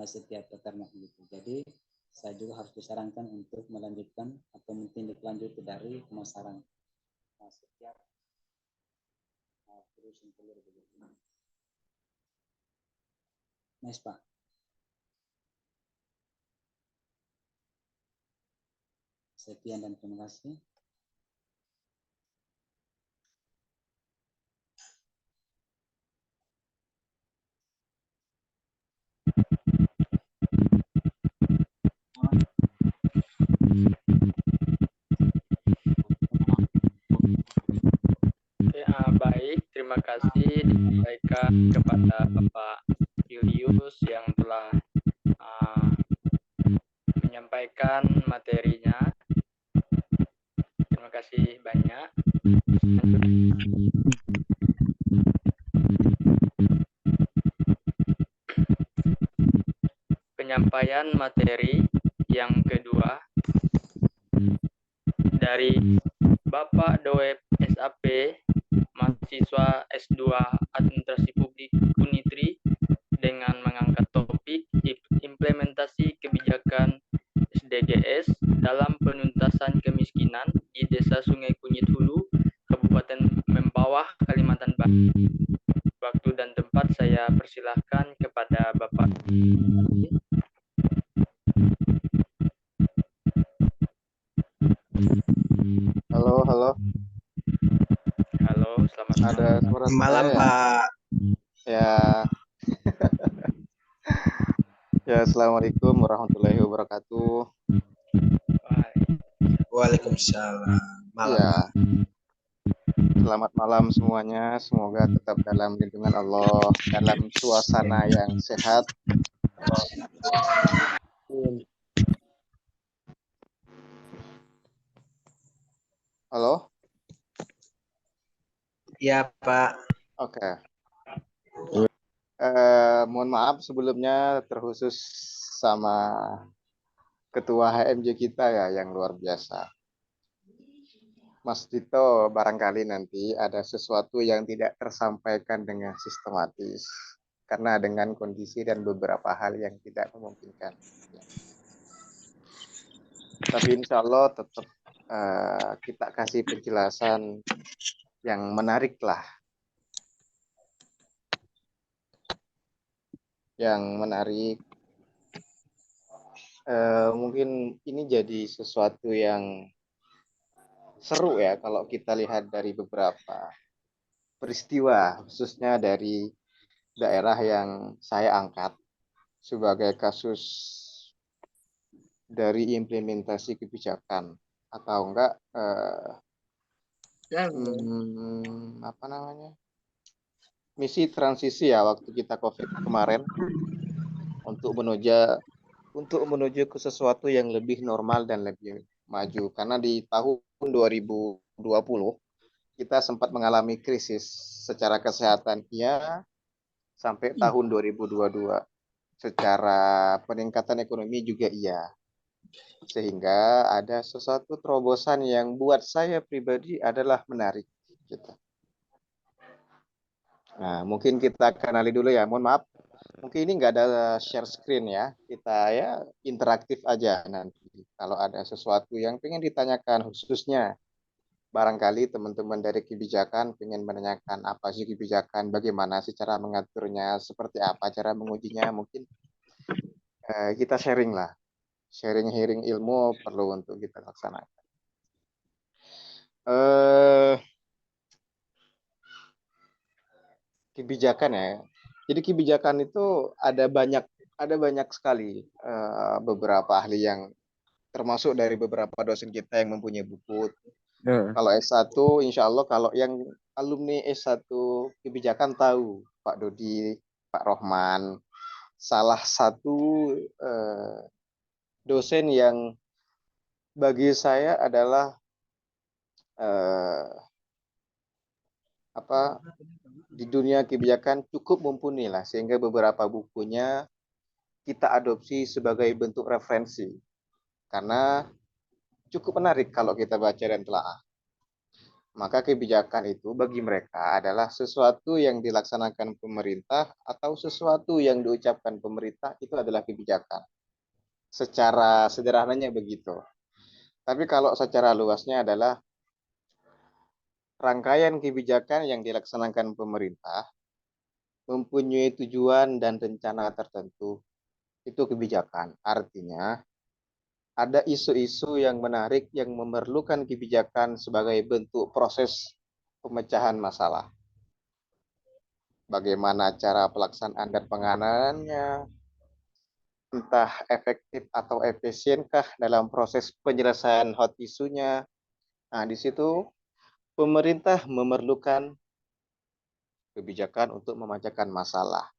S4: setiap peternak gitu. Jadi saya juga harus disarankan untuk melanjutkan atau menindaklanjuti dari pemasaran setiap produsen telur begitu. Nice, Pak. Sekian dan terima kasih.
S1: Baik, terima kasih disampaikan kepada Bapak Julius yang telah menyampaikan materinya. Terima kasih banyak. Penyampaian materi yang kedua dari Bapak Doep SAP, mahasiswa S2 Administrasi Publik Unitri, dengan mengangkat topik implementasi kebijakan SDGs dalam penuntasan kemiskinan di Desa Sungai Kunyit Hulu, Kabupaten Mempawah, Kalimantan Barat. Waktu dan tempat saya persilahkan kepada Bapak.
S8: Halo.
S1: Halo, selamat
S8: Ada suara
S3: Malam,
S8: saya,
S3: Pak.
S8: ya. Ya, assalamualaikum warahmatullahi wabarakatuh.
S3: Waalaikumsalam. Malam.
S8: Ya. Selamat malam semuanya. Semoga tetap dalam lindungan Allah, dalam suasana yang sehat. Halo.
S3: Ya, Pak.
S8: Oke. Mohon maaf sebelumnya terkhusus sama Ketua HMJ kita ya yang luar biasa. Mas Dito, barangkali nanti ada sesuatu yang tidak tersampaikan dengan sistematis karena dengan kondisi dan beberapa hal yang tidak memungkinkan. Tapi insya Allah tetap kita kasih penjelasan yang menarik lah. Yang menarik. Mungkin ini jadi sesuatu yang seru ya kalau kita lihat dari beberapa peristiwa, khususnya dari daerah yang saya angkat sebagai kasus dari implementasi kebijakan atau enggak apa namanya misi transisi ya waktu kita COVID kemarin untuk menuju ke sesuatu yang lebih normal dan lebih maju karena di tahun 2020 kita sempat mengalami krisis secara kesehatan sampai tahun 2022 secara peningkatan ekonomi juga sehingga ada sesuatu terobosan yang buat saya pribadi adalah menarik gitu. Nah, mungkin kita kenali dulu ya, mohon maaf mungkin ini nggak ada share screen ya, kita ya interaktif aja nanti kalau ada sesuatu yang pengen ditanyakan khususnya barangkali teman-teman dari kebijakan pengen menanyakan apa sih kebijakan, bagaimana sih cara mengaturnya, seperti apa cara mengujinya, mungkin kita sharing lah. Sharing ilmu perlu untuk kita laksanakan. Kebijakan ya. Jadi kebijakan itu ada banyak sekali beberapa ahli yang termasuk dari beberapa dosen kita yang mempunyai buku. Kalau S1 insya Allah kalau yang alumni S1 kebijakan tahu Pak Dodi, Pak Rohman, salah satu dosen yang bagi saya adalah di dunia kebijakan cukup mumpuni lah sehingga beberapa bukunya kita adopsi sebagai bentuk referensi karena cukup menarik kalau kita baca dan telaah. Maka kebijakan itu bagi mereka adalah sesuatu yang dilaksanakan pemerintah atau sesuatu yang diucapkan pemerintah itu adalah kebijakan. Secara sederhananya begitu. Tapi kalau secara luasnya adalah rangkaian kebijakan yang dilaksanakan pemerintah mempunyai tujuan dan rencana tertentu. Itu kebijakan. Artinya ada isu-isu yang menarik yang memerlukan kebijakan sebagai bentuk proses pemecahan masalah. Bagaimana cara pelaksanaan dan penanganannya, entah efektif atau efisienkah dalam proses penyelesaian hot isunya. Nah, di situ pemerintah memerlukan kebijakan untuk memecahkan masalah.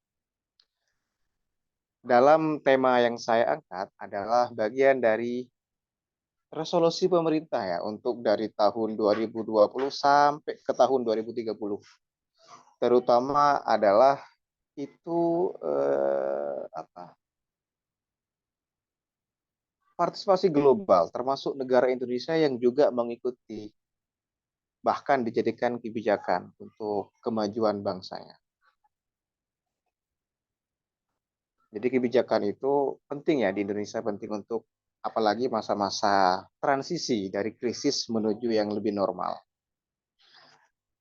S8: Dalam tema yang saya angkat adalah bagian dari resolusi pemerintah ya untuk dari tahun 2020 sampai ke tahun 2030. Terutama adalah itu partisipasi global termasuk negara Indonesia yang juga mengikuti bahkan dijadikan kebijakan untuk kemajuan bangsanya. Jadi kebijakan itu penting ya di Indonesia, penting untuk apalagi masa-masa transisi dari krisis menuju yang lebih normal.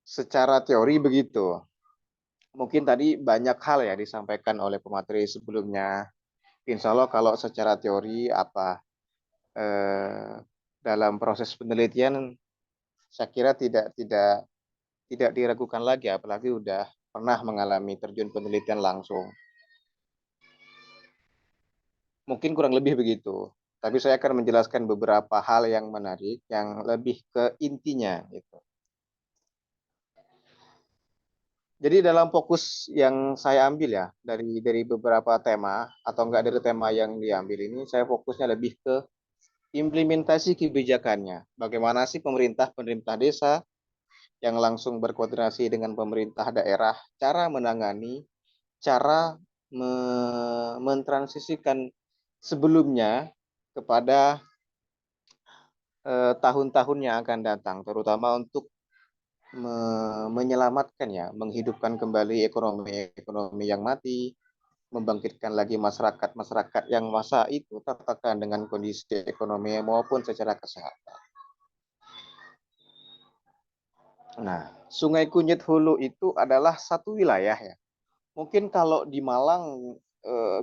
S8: Secara teori begitu. Mungkin tadi banyak hal ya disampaikan oleh pemateri sebelumnya. Insya Allah kalau secara teori dalam proses penelitian saya kira tidak diragukan lagi, apalagi udah pernah mengalami terjun penelitian langsung. Mungkin kurang lebih begitu. Tapi saya akan menjelaskan beberapa hal yang menarik, yang lebih ke intinya. Gitu. Jadi dalam fokus yang saya ambil ya, dari beberapa tema, atau enggak dari tema yang diambil ini, saya fokusnya lebih ke implementasi kebijakannya. Bagaimana sih pemerintah desa yang langsung berkoordinasi dengan pemerintah daerah, cara menangani, cara mentransisikan sebelumnya kepada tahun-tahun yang akan datang, terutama untuk menyelamatkan ya, menghidupkan kembali ekonomi yang mati, membangkitkan lagi masyarakat yang masa itu tertekan dengan kondisi ekonomi maupun secara kesehatan. Nah, Sungai Kunyit Hulu itu adalah satu wilayah ya. Mungkin kalau di Malang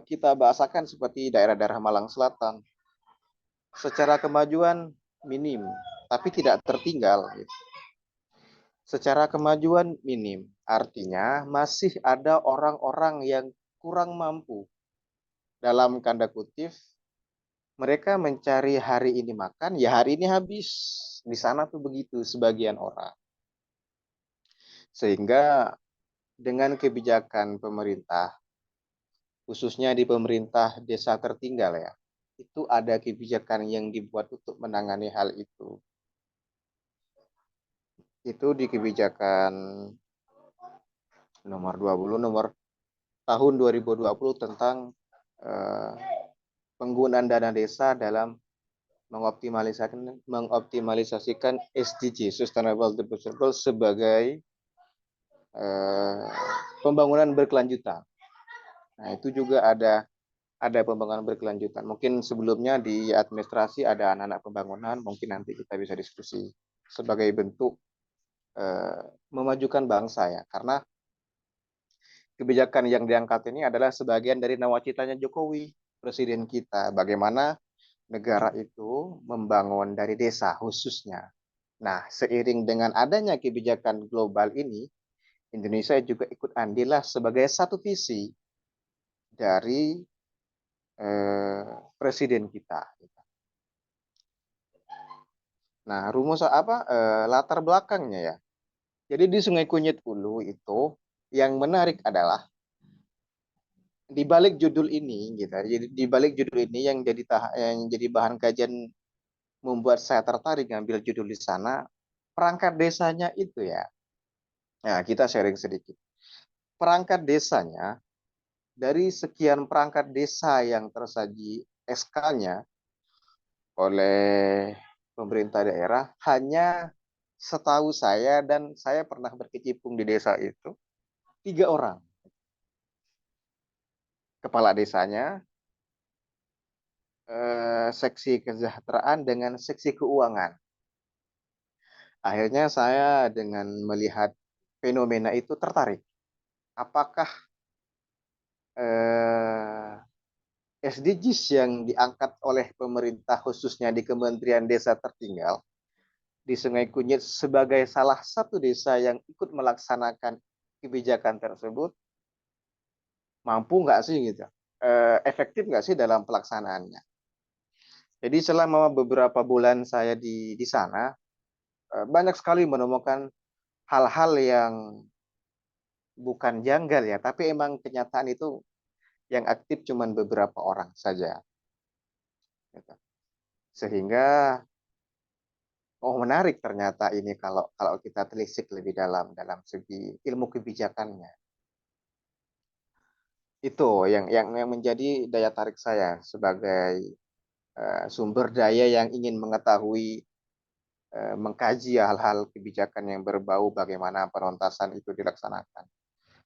S8: kita bahasakan seperti daerah-daerah Malang Selatan. Secara kemajuan minim, tapi tidak tertinggal. Secara kemajuan minim, artinya masih ada orang-orang yang kurang mampu. Dalam tanda kutip, mereka mencari hari ini makan, ya hari ini habis. Di sana tuh begitu sebagian orang. Sehingga dengan kebijakan pemerintah, khususnya di pemerintah desa tertinggal ya, itu ada kebijakan yang dibuat untuk menangani hal itu. Itu di kebijakan nomor 20 nomor tahun 2020 tentang penggunaan dana desa dalam mengoptimalisasikan SDG Sustainable Development Goals sebagai pembangunan berkelanjutan. Nah, itu juga ada pembangunan berkelanjutan. Mungkin sebelumnya di administrasi ada anak-anak pembangunan, mungkin nanti kita bisa diskusi sebagai bentuk memajukan bangsa ya, karena kebijakan yang diangkat ini adalah sebagian dari nawacitanya Jokowi, presiden kita, bagaimana negara itu membangun dari desa khususnya. Nah, seiring dengan adanya kebijakan global ini, Indonesia juga ikut andillah sebagai satu visi dari presiden kita. Nah, rumus apa latar belakangnya ya? Jadi di Sungai Kunyit Hulu itu yang menarik adalah di balik judul ini, gitu. Jadi di balik judul ini yang jadi bahan kajian membuat saya tertarik ngambil judul di sana, perangkat desanya itu ya. Nah, kita sharing sedikit. Perangkat desanya dari sekian perangkat desa yang tersaji SK-nya oleh pemerintah daerah, hanya setahu saya dan saya pernah berkecimpung di desa itu 3 orang. Kepala desanya, seksi kesejahteraan dengan seksi keuangan. Akhirnya saya dengan melihat fenomena itu tertarik. Apakah SDGs yang diangkat oleh pemerintah khususnya di Kementerian Desa Tertinggal di Sungai Kunyit sebagai salah satu desa yang ikut melaksanakan kebijakan tersebut, mampu nggak sih gitu, efektif nggak sih dalam pelaksanaannya. Jadi selama beberapa bulan saya di sana, banyak sekali menemukan hal-hal yang bukan janggal ya, tapi emang kenyataan itu yang aktif cuma beberapa orang saja. Sehingga menarik ternyata ini kalau kita telisik lebih dalam segi ilmu kebijakannya. Itu yang menjadi daya tarik saya sebagai sumber daya yang ingin mengetahui, mengkaji hal-hal kebijakan yang berbau bagaimana penuntasan itu dilaksanakan.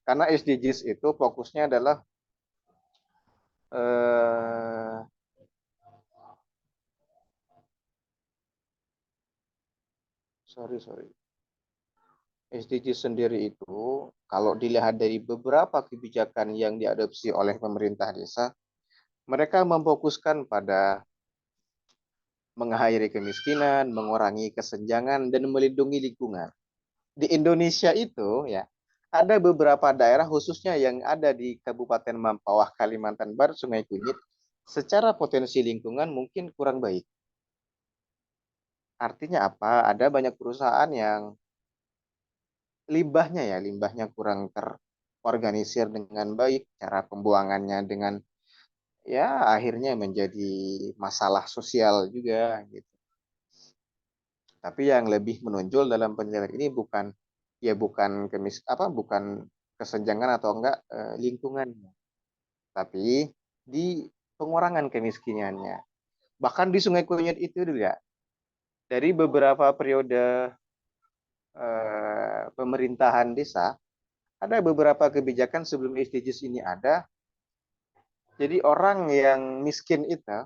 S8: Karena SDGs itu fokusnya adalah SDGs sendiri itu kalau dilihat dari beberapa kebijakan yang diadopsi oleh pemerintah desa, mereka memfokuskan pada mengakhiri kemiskinan, mengurangi kesenjangan, dan melindungi lingkungan. Di Indonesia itu ya ada beberapa daerah khususnya yang ada di Kabupaten Mempawah, Kalimantan Barat, Sungai Kunyit, secara potensi lingkungan mungkin kurang baik. Artinya apa? Ada banyak perusahaan yang limbahnya kurang terorganisir dengan baik, cara pembuangannya dengan ya akhirnya menjadi masalah sosial juga gitu. Tapi yang lebih menonjol dalam penilaian ini bukan ya bukan bukan kesenjangan atau enggak lingkungannya, tapi di pengurangan kemiskinannya. Bahkan di Sungai Kunyit itu juga dari beberapa periode pemerintahan desa, ada beberapa kebijakan sebelum SDGs ini ada. Jadi orang yang miskin itu,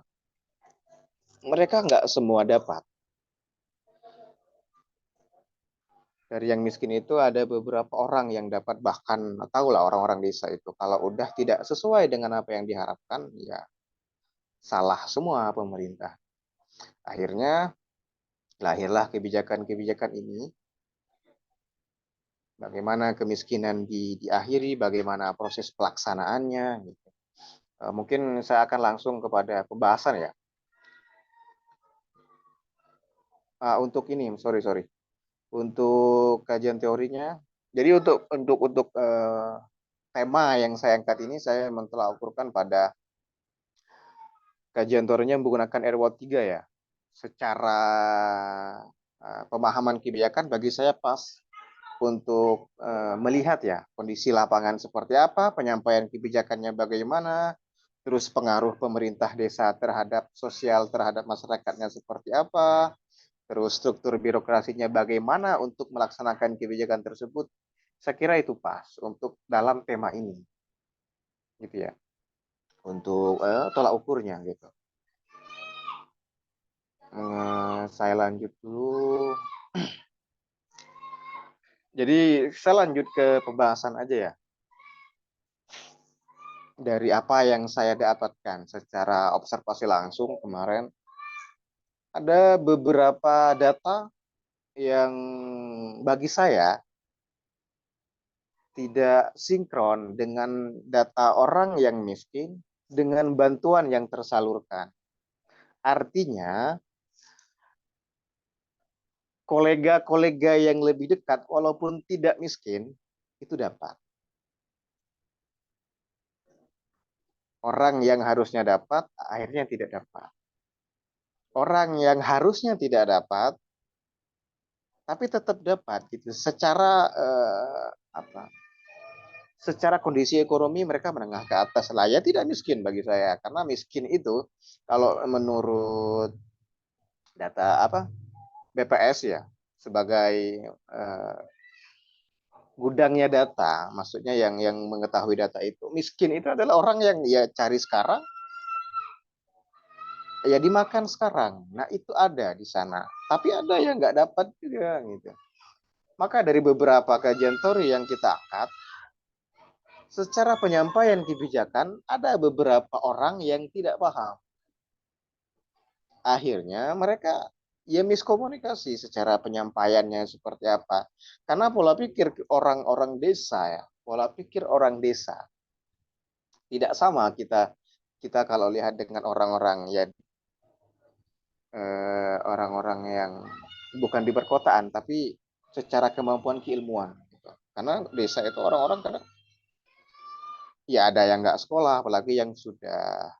S8: mereka nggak semua dapat. Dari yang miskin itu ada beberapa orang yang dapat, bahkan tahulah orang-orang desa itu kalau udah tidak sesuai dengan apa yang diharapkan, ya salah semua pemerintah. Akhirnya lahirlah kebijakan-kebijakan ini. Bagaimana kemiskinan diakhiri, bagaimana proses pelaksanaannya. Gitu. Mungkin saya akan langsung kepada pembahasan ya. Untuk ini, sorry. Untuk kajian teorinya. Jadi untuk tema yang saya angkat ini, saya telah ukurkan pada kajian teorinya menggunakan RWOT 3 ya. Secara pemahaman kebijakan bagi saya pas untuk melihat ya kondisi lapangan seperti apa, penyampaian kebijakannya bagaimana, terus pengaruh pemerintah desa terhadap sosial, terhadap masyarakatnya seperti apa, terus struktur birokrasinya bagaimana untuk melaksanakan kebijakan tersebut. Saya kira itu pas untuk dalam tema ini, gitu ya, untuk tolak ukurnya gitu. Saya lanjut dulu. Jadi saya lanjut ke pembahasan aja ya. Dari apa yang saya dapatkan secara observasi langsung kemarin, ada beberapa data yang bagi saya tidak sinkron dengan data orang yang miskin dengan bantuan yang tersalurkan. Artinya, kolega-kolega yang lebih dekat walaupun tidak miskin itu dapat. Orang yang harusnya dapat akhirnya tidak dapat. Orang yang harusnya tidak dapat tapi tetap dapat gitu. Secara kondisi ekonomi mereka menengah ke atas lah, ya tidak miskin bagi saya, karena miskin itu kalau menurut data BPS ya, sebagai gudangnya data, maksudnya yang mengetahui data itu, miskin itu adalah orang yang ya cari sekarang, ya dimakan sekarang. Nah itu ada di sana, tapi ada yang nggak dapat juga gitu. Maka dari beberapa kajian teori yang kita angkat, secara penyampaian kebijakan ada beberapa orang yang tidak paham. Akhirnya mereka ya miskomunikasi secara penyampaiannya seperti apa. Karena pola pikir orang-orang desa ya, pola pikir orang desa tidak sama kita kalau lihat dengan orang-orang ya orang-orang yang bukan di perkotaan tapi secara kemampuan keilmuan. Gitu. Karena desa itu orang-orang kadang ya ada yang nggak sekolah, apalagi yang sudah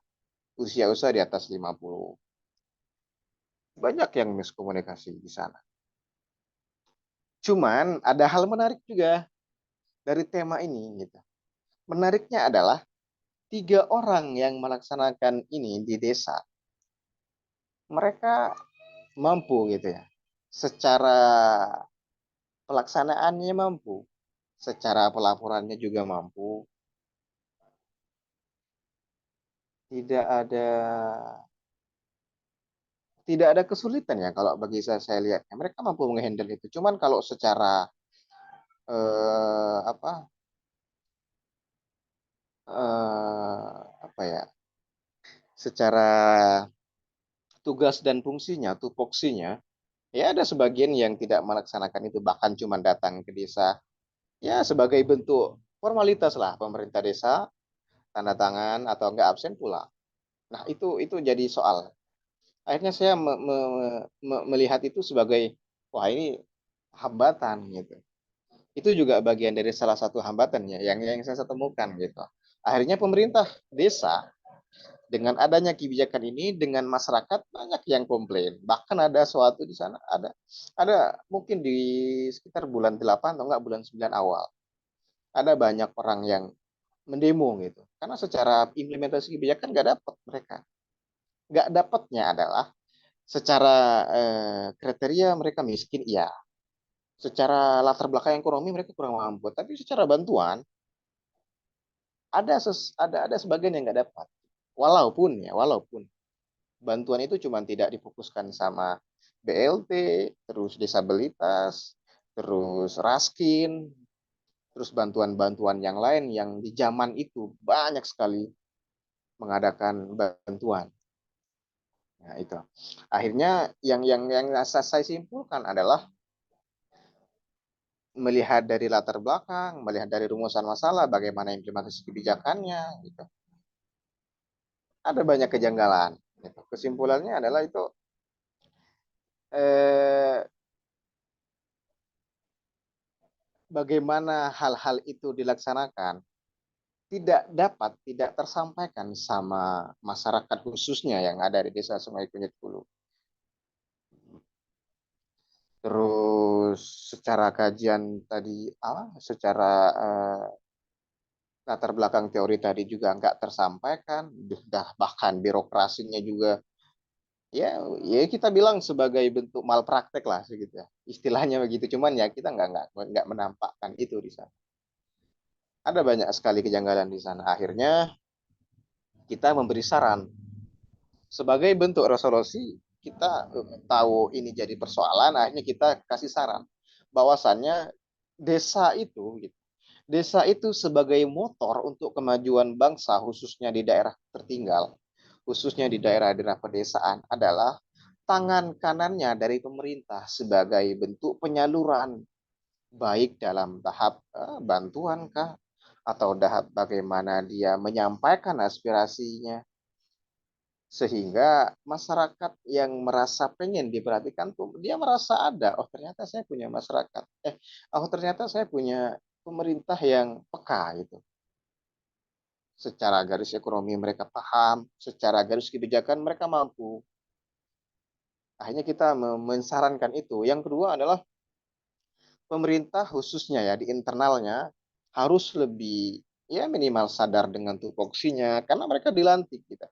S8: usia-usia di atas 50. Banyak yang miskomunikasi di sana. Cuman ada hal menarik juga dari tema ini. Gitu. Menariknya adalah 3 orang yang melaksanakan ini di desa. Mereka mampu gitu ya. Secara pelaksanaannya mampu. Secara pelaporannya juga mampu. Tidak ada kesulitan ya kalau bagi saya lihat. Mereka mampu menghandle itu. Cuman kalau secara secara tugas dan fungsinya, tupoksinya, ya ada sebagian yang tidak melaksanakan itu, bahkan cuma datang ke desa ya sebagai bentuk formalitas lah, pemerintah desa tanda tangan atau enggak absen pulang. Nah itu jadi soal. Akhirnya saya melihat itu sebagai wah ini hambatan gitu. Itu juga bagian dari salah satu hambatannya yang saya temukan gitu. Akhirnya pemerintah desa Dengan adanya kebijakan ini, dengan masyarakat banyak yang komplain. Bahkan ada suatu di sana, ada mungkin di sekitar bulan 8 atau enggak bulan 9 awal. Ada banyak orang yang mendemo gitu. Karena secara implementasi kebijakan nggak dapat mereka. Nggak dapatnya adalah secara kriteria mereka miskin, iya. Secara latar belakang ekonomi mereka kurang mampu. Tapi secara bantuan, ada sebagian yang nggak dapat. Walaupun bantuan itu cuma tidak difokuskan sama BLT, terus disabilitas, terus raskin, terus bantuan-bantuan yang lain yang di zaman itu banyak sekali mengadakan bantuan. Nah, itu. Akhirnya yang saya simpulkan adalah melihat dari latar belakang, melihat dari rumusan masalah, bagaimana implementasi kebijakannya, gitu. Ada banyak kejanggalan. Gitu. Kesimpulannya adalah itu bagaimana hal-hal itu dilaksanakan tidak tersampaikan sama masyarakat khususnya yang ada di Desa Sungai Kunyit Hulu. Terus secara kajian tadi, secara latar belakang teori tadi juga nggak tersampaikan, bahkan birokrasinya juga ya kita bilang sebagai bentuk malpraktek lah segitu ya. Istilahnya begitu, cuman ya kita nggak menampakkan itu di sana. Ada banyak sekali kejanggalan di sana. Akhirnya kita memberi saran sebagai bentuk resolusi. Kita tahu ini jadi persoalan, akhirnya kita kasih saran bahwasannya desa itu sebagai motor untuk kemajuan bangsa, khususnya di daerah tertinggal, khususnya di daerah-daerah pedesaan, adalah tangan kanannya dari pemerintah sebagai bentuk penyaluran, baik dalam tahap bantuan kah, atau tahap bagaimana dia menyampaikan aspirasinya, sehingga masyarakat yang merasa pengen diperhatikan tuh dia merasa ada, oh ternyata saya punya masyarakat, ternyata saya punya pemerintah yang peka gitu. Secara garis ekonomi mereka paham, secara garis kebijakan mereka mampu. Akhirnya kita mensarankan itu. Yang kedua adalah pemerintah khususnya ya di internalnya harus lebih ya minimal sadar dengan tupoksinya karena mereka dilantik gitu.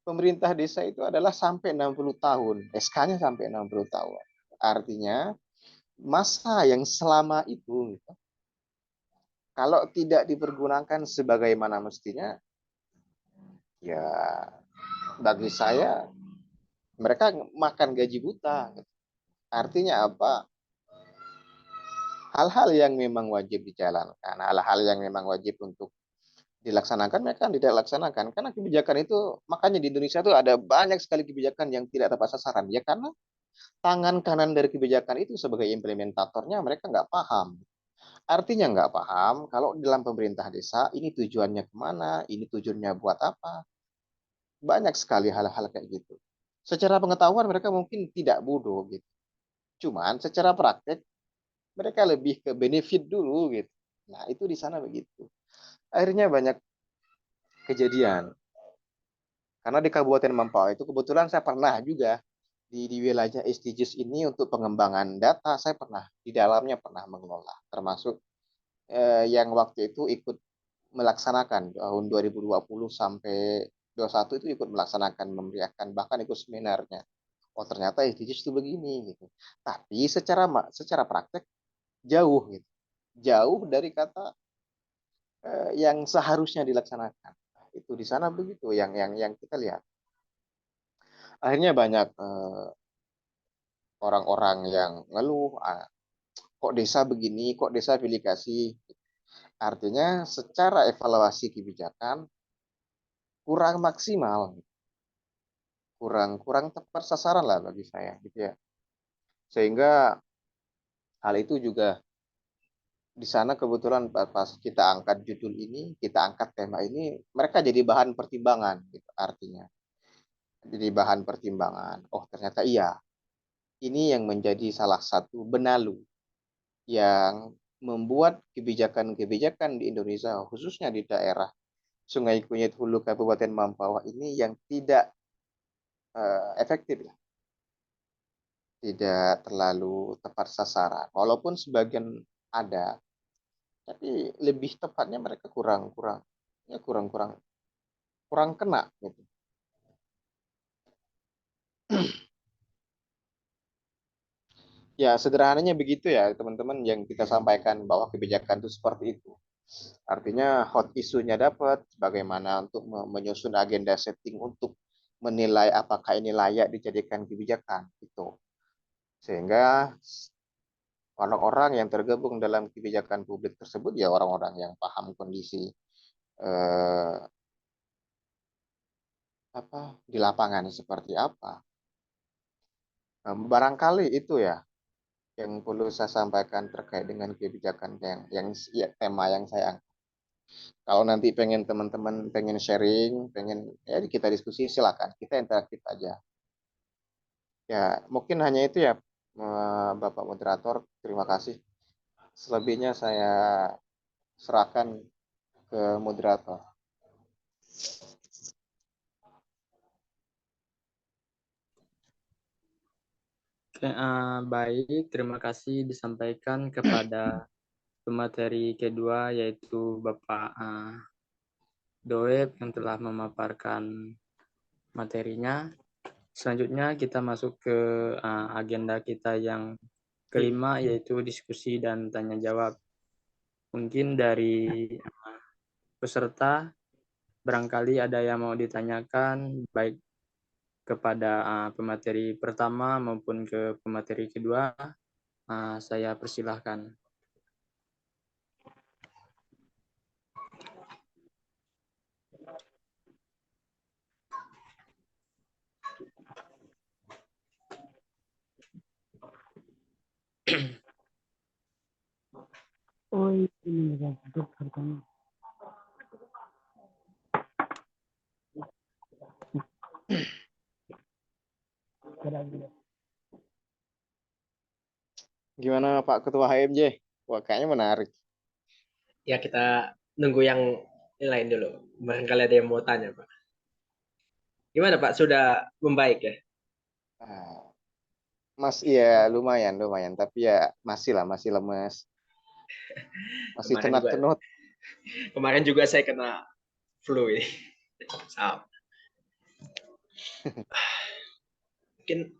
S8: Pemerintah desa itu adalah sampai 60 tahun, SK-nya sampai 60 tahun. Artinya masa yang selama itu gitu, kalau tidak dipergunakan sebagaimana mestinya, ya bagi saya mereka makan gaji buta. Artinya apa? Hal-hal yang memang wajib dijalankan, hal-hal yang memang wajib untuk dilaksanakan, mereka tidak laksanakan. Karena kebijakan itu, makanya di Indonesia itu ada banyak sekali kebijakan yang tidak tepat sasaran. Ya karena tangan kanan dari kebijakan itu sebagai implementatornya mereka nggak paham. Artinya nggak paham kalau dalam pemerintah desa ini tujuannya kemana, ini tujuannya buat apa. Banyak sekali hal-hal kayak gitu. Secara pengetahuan mereka mungkin tidak bodoh gitu. Cuman secara praktek mereka lebih ke benefit dulu gitu. Nah itu di sana begitu. Akhirnya banyak kejadian. Karena di Kabupaten Mampau itu kebetulan saya pernah juga di wilayah SDGs ini untuk pengembangan data, saya pernah di dalamnya pernah mengelola, termasuk yang waktu itu ikut melaksanakan tahun 2020 sampai 21 itu ikut melaksanakan, memberiakan, bahkan ikut seminarnya. Oh ternyata SDGs itu begini gitu. Tapi secara praktek jauh gitu. Jauh dari kata yang seharusnya dilaksanakan. Itu di sana begitu yang kita lihat. Akhirnya banyak orang-orang yang ngeluh, kok desa begini, kok desa pilih kasih. Artinya secara evaluasi kebijakan kurang maksimal, kurang tepat sasaran lah bagi saya, gitu ya. Sehingga hal itu juga di sana kebetulan pas kita angkat judul ini, kita angkat tema ini, mereka jadi bahan pertimbangan, gitu, artinya. Jadi bahan pertimbangan. Oh ternyata iya, ini yang menjadi salah satu benalu yang membuat kebijakan-kebijakan di Indonesia, khususnya di daerah Sungai Kunyit Hulu Kabupaten Mempawah ini yang tidak efektif ya, tidak terlalu tepat sasaran. Walaupun sebagian ada, tapi lebih tepatnya mereka kurang kena gitu. Ya, sederhananya begitu ya, teman-teman, yang kita sampaikan bahwa kebijakan itu seperti itu. Artinya hot isunya dapat, bagaimana untuk menyusun agenda setting untuk menilai apakah ini layak dijadikan kebijakan itu. Sehingga orang-orang yang tergabung dalam kebijakan publik tersebut ya orang-orang yang paham kondisi eh, di lapangan seperti apa. Barangkali itu ya yang perlu saya sampaikan terkait dengan kebijakan yang ya, tema yang saya angkat. Kalau nanti teman-teman pengen sharing, pengen ya kita diskusi, silakan, kita interaktif aja. Ya mungkin hanya itu ya, Bapak Moderator, terima kasih. Selebihnya saya serahkan ke moderator.
S1: Oke, baik, terima kasih disampaikan kepada pemateri kedua yaitu Bapak Doeb yang telah memaparkan materinya. Selanjutnya kita masuk ke agenda kita yang kelima yaitu diskusi dan tanya jawab. Mungkin dari peserta barangkali ada yang mau ditanyakan baik kepada pemateri pertama maupun ke pemateri kedua. Saya persilahkan.
S8: Gimana Pak Ketua HMJ? Wah, kayaknya menarik.
S5: Ya, kita nunggu yang lain dulu. Barangkali ada yang mau tanya, Pak. Gimana, Pak? Sudah membaik ya?
S8: Mas, iya lumayan, tapi ya masih lemes, masih cenut-cenut.
S5: Kemarin juga saya kena flu ini. Sama. Mungkin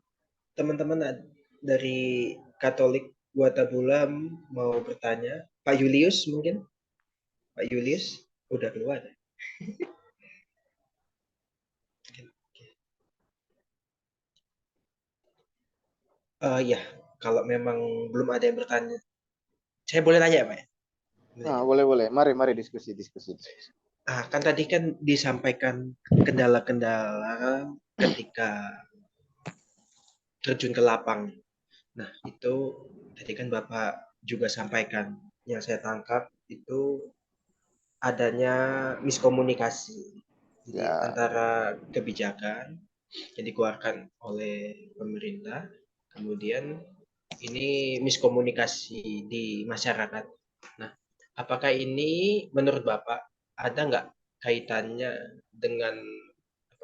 S5: teman-teman dari Katolik Guatabula mau bertanya. Pak Julius mungkin? Pak Julius udah keluar ya? Ya, kalau memang belum ada yang bertanya, saya boleh tanya ya, Pak?
S8: Boleh. Mari diskusi.
S5: Kan tadi kan disampaikan kendala-kendala ketika terjun ke lapang. Nah, itu tadi kan Bapak juga sampaikan, yang saya tangkap itu adanya miskomunikasi jadi antara kebijakan yang dikeluarkan oleh pemerintah, kemudian ini miskomunikasi di masyarakat. Nah, apakah ini menurut Bapak ada nggak kaitannya dengan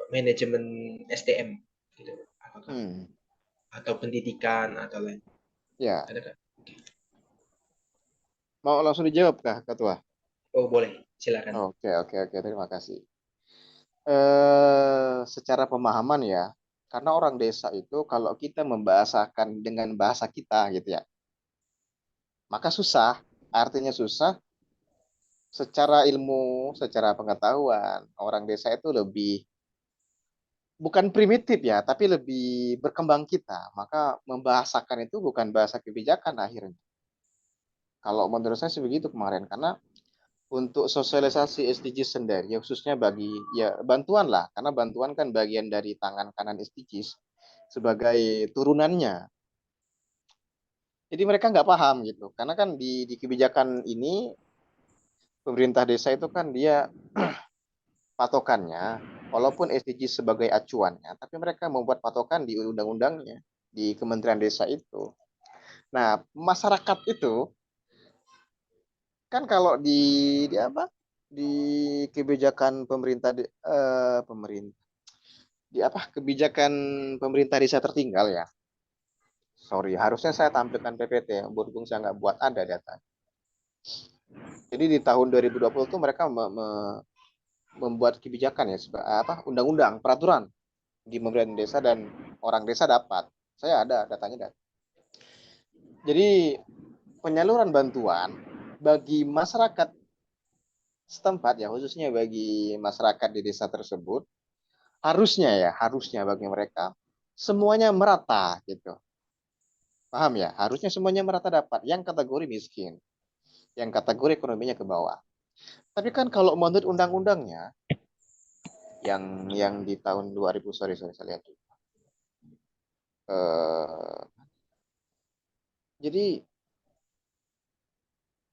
S5: manajemen SDM gitu? Apakah atau pendidikan atau lain?
S8: Ya.
S5: Ada nggak?
S8: Mau langsung dijawab kah, Ketua?
S5: Oh, boleh. Silakan.
S8: Oke. Terima kasih. Secara pemahaman ya, karena orang desa itu kalau kita membahasakan dengan bahasa kita gitu ya, maka susah. Artinya susah secara ilmu, secara pengetahuan. Orang desa itu lebih bukan primitif ya, tapi lebih berkembang kita. Maka membahasakan itu bukan bahasa kebijakan akhirnya. Kalau menurut saya sih begitu kemarin, karena untuk sosialisasi SDGs sendiri, ya khususnya bagi ya bantuan lah, karena bantuan kan bagian dari tangan kanan SDGs sebagai turunannya. Jadi mereka nggak paham gitu, karena kan di kebijakan ini pemerintah desa itu kan dia patokannya, walaupun SDGs sebagai acuannya, tapi mereka membuat patokan di undang-undangnya di Kementerian Desa itu. Nah, masyarakat itu kan kalau di apa di kebijakan pemerintah kebijakan pemerintah desa tertinggal ya. Sorry, harusnya saya tampilkan PPT, berhubung saya nggak buat ada data. Jadi di tahun 2020 tuh mereka membuat kebijakan ya, undang-undang, peraturan di pemerintahan desa dan orang desa dapat. Saya ada datanya. Jadi penyaluran bantuan bagi masyarakat setempat ya, khususnya bagi masyarakat di desa tersebut, harusnya bagi mereka semuanya merata gitu. Paham ya? Harusnya semuanya merata dapat. Yang kategori miskin, yang kategori ekonominya ke bawah. Tapi kan kalau menurut undang-undangnya yang di tahun 2000, sorry saya lihat dulu. Jadi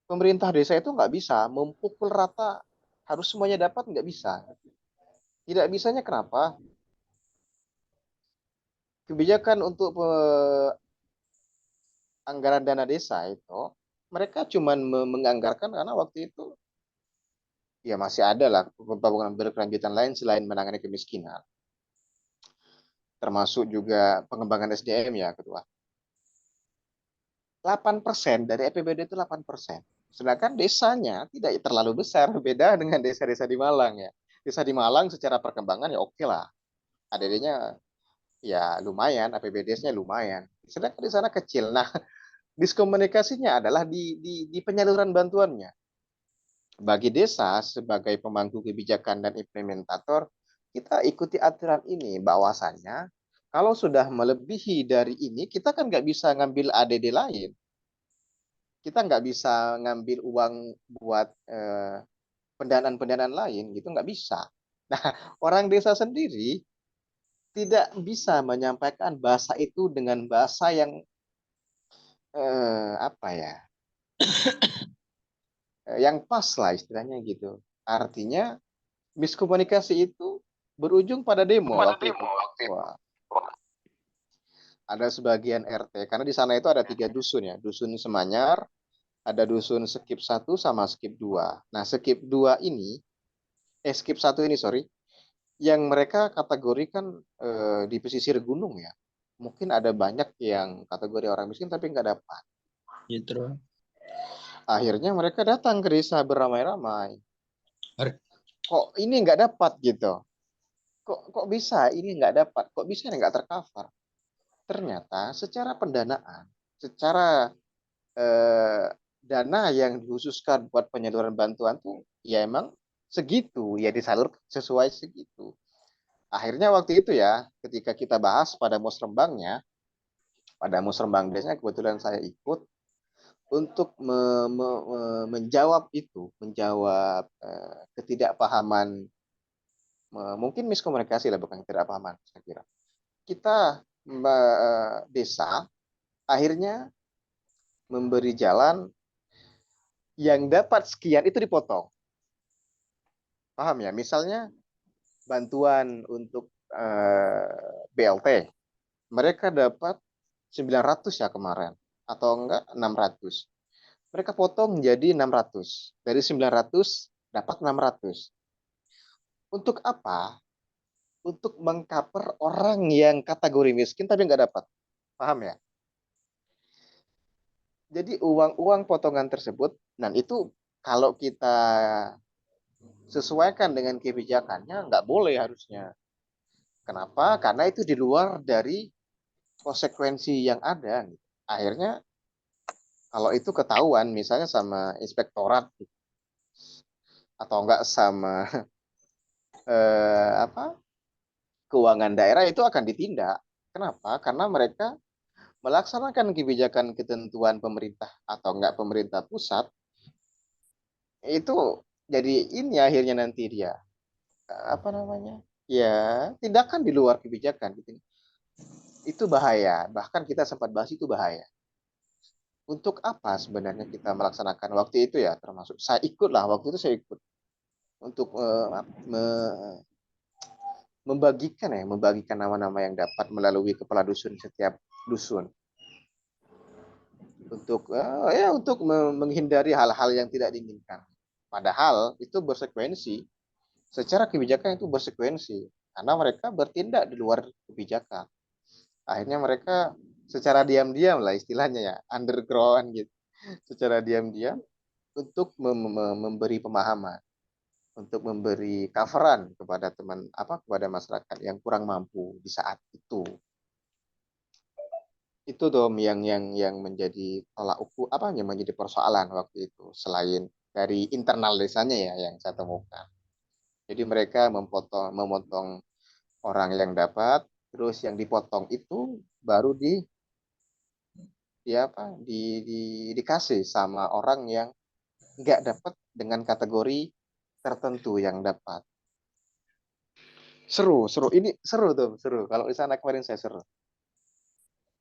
S8: pemerintah desa itu nggak bisa memukul rata harus semuanya dapat, nggak bisa. Tidak bisanya kenapa? Kebijakan untuk anggaran dana desa itu mereka cuma menganggarkan karena waktu itu ya masih ada lah pembangunan berkelanjutan lain selain menangani kemiskinan. Termasuk juga pengembangan SDM ya kedua. 8% dari APBD itu 8%. Sedangkan desanya tidak terlalu besar, beda dengan desa-desa di Malang ya. Desa di Malang secara perkembangan ya oke lah. ADD-nya ya lumayan, APBD-nya lumayan. Sedangkan di sana kecil. Nah, diskomunikasinya adalah di penyaluran bantuannya. Bagi desa sebagai pemangku kebijakan dan implementator, kita ikuti aturan ini bahwasannya kalau sudah melebihi dari ini, kita kan nggak bisa ngambil ADD lain. Kita nggak bisa ngambil uang buat pendanaan-pendanaan lain, gitu nggak bisa. Nah, orang desa sendiri tidak bisa menyampaikan bahasa itu dengan bahasa yang yang pas lah istilahnya gitu. Artinya miskomunikasi itu berujung pada demo waktu itu. Wah, ada sebagian RT karena di sana itu ada 3 dusun ya, dusun Semanyar, ada dusun Skip 1 sama Skip 2. Nah, Skip 2 ini Skip 1 ini sorry, yang mereka kategorikan di pesisir gunung ya. Mungkin ada banyak yang kategori orang miskin tapi nggak dapat.
S6: Gitu.
S8: Akhirnya mereka datang ke desa beramai-ramai. Kok ini nggak dapat gitu? Kok bisa ini nggak dapat? Kok bisa ini nggak tercover? Ternyata secara pendanaan, secara dana yang dikhususkan buat penyaluran bantuan tuh ya emang segitu, ya disalur sesuai segitu. Akhirnya waktu itu ya, ketika kita bahas pada musrembangnya, pada musrembang desanya kebetulan saya ikut untuk menjawab itu, menjawab ketidakpahaman, mungkin miskomunikasi lah, bukan ketidakpahaman, saya kira. Kita desa akhirnya memberi jalan yang dapat sekian itu dipotong. Paham ya? Misalnya bantuan untuk BLT, mereka dapat 900 ya kemarin, atau enggak 600. Mereka potong jadi 600. Dari 900 dapat 600. Untuk apa? Untuk mengcover orang yang kategori miskin tapi nggak dapat. Paham ya? Jadi uang-uang potongan tersebut, dan itu kalau kita sesuaikan dengan kebijakannya, nggak boleh harusnya. Kenapa? Karena itu di luar dari konsekuensi yang ada. Akhirnya kalau itu ketahuan misalnya sama inspektorat atau enggak sama keuangan daerah, itu akan ditindak. Kenapa? Karena mereka melaksanakan kebijakan ketentuan pemerintah atau enggak pemerintah pusat, itu jadi ini akhirnya nanti dia ya tindakan di luar kebijakan gitu. Itu bahaya, bahkan kita sempat bahas itu bahaya. Untuk apa sebenarnya kita melaksanakan waktu itu ya, termasuk saya ikut lah, waktu itu saya ikut untuk membagikan nama-nama yang dapat melalui kepala dusun setiap dusun untuk menghindari hal-hal yang tidak diinginkan. Padahal itu bersekuensi. Secara kebijakan itu bersekuensi. Karena mereka bertindak di luar kebijakan. Akhirnya mereka secara diam-diam lah istilahnya ya, underground gitu. Secara diam-diam untuk memberi pemahaman, untuk memberi coveran kepada kepada masyarakat yang kurang mampu di saat itu. Itu dong yang menjadi tolak ukur yang menjadi persoalan waktu itu, selain dari internal desanya ya yang saya temukan. Jadi mereka memotong orang yang dapat, terus yang dipotong itu baru dikasih sama orang yang nggak dapat dengan kategori tertentu yang dapat. Seru ini seru tuh, seru. Kalau di sana kemarin saya seru.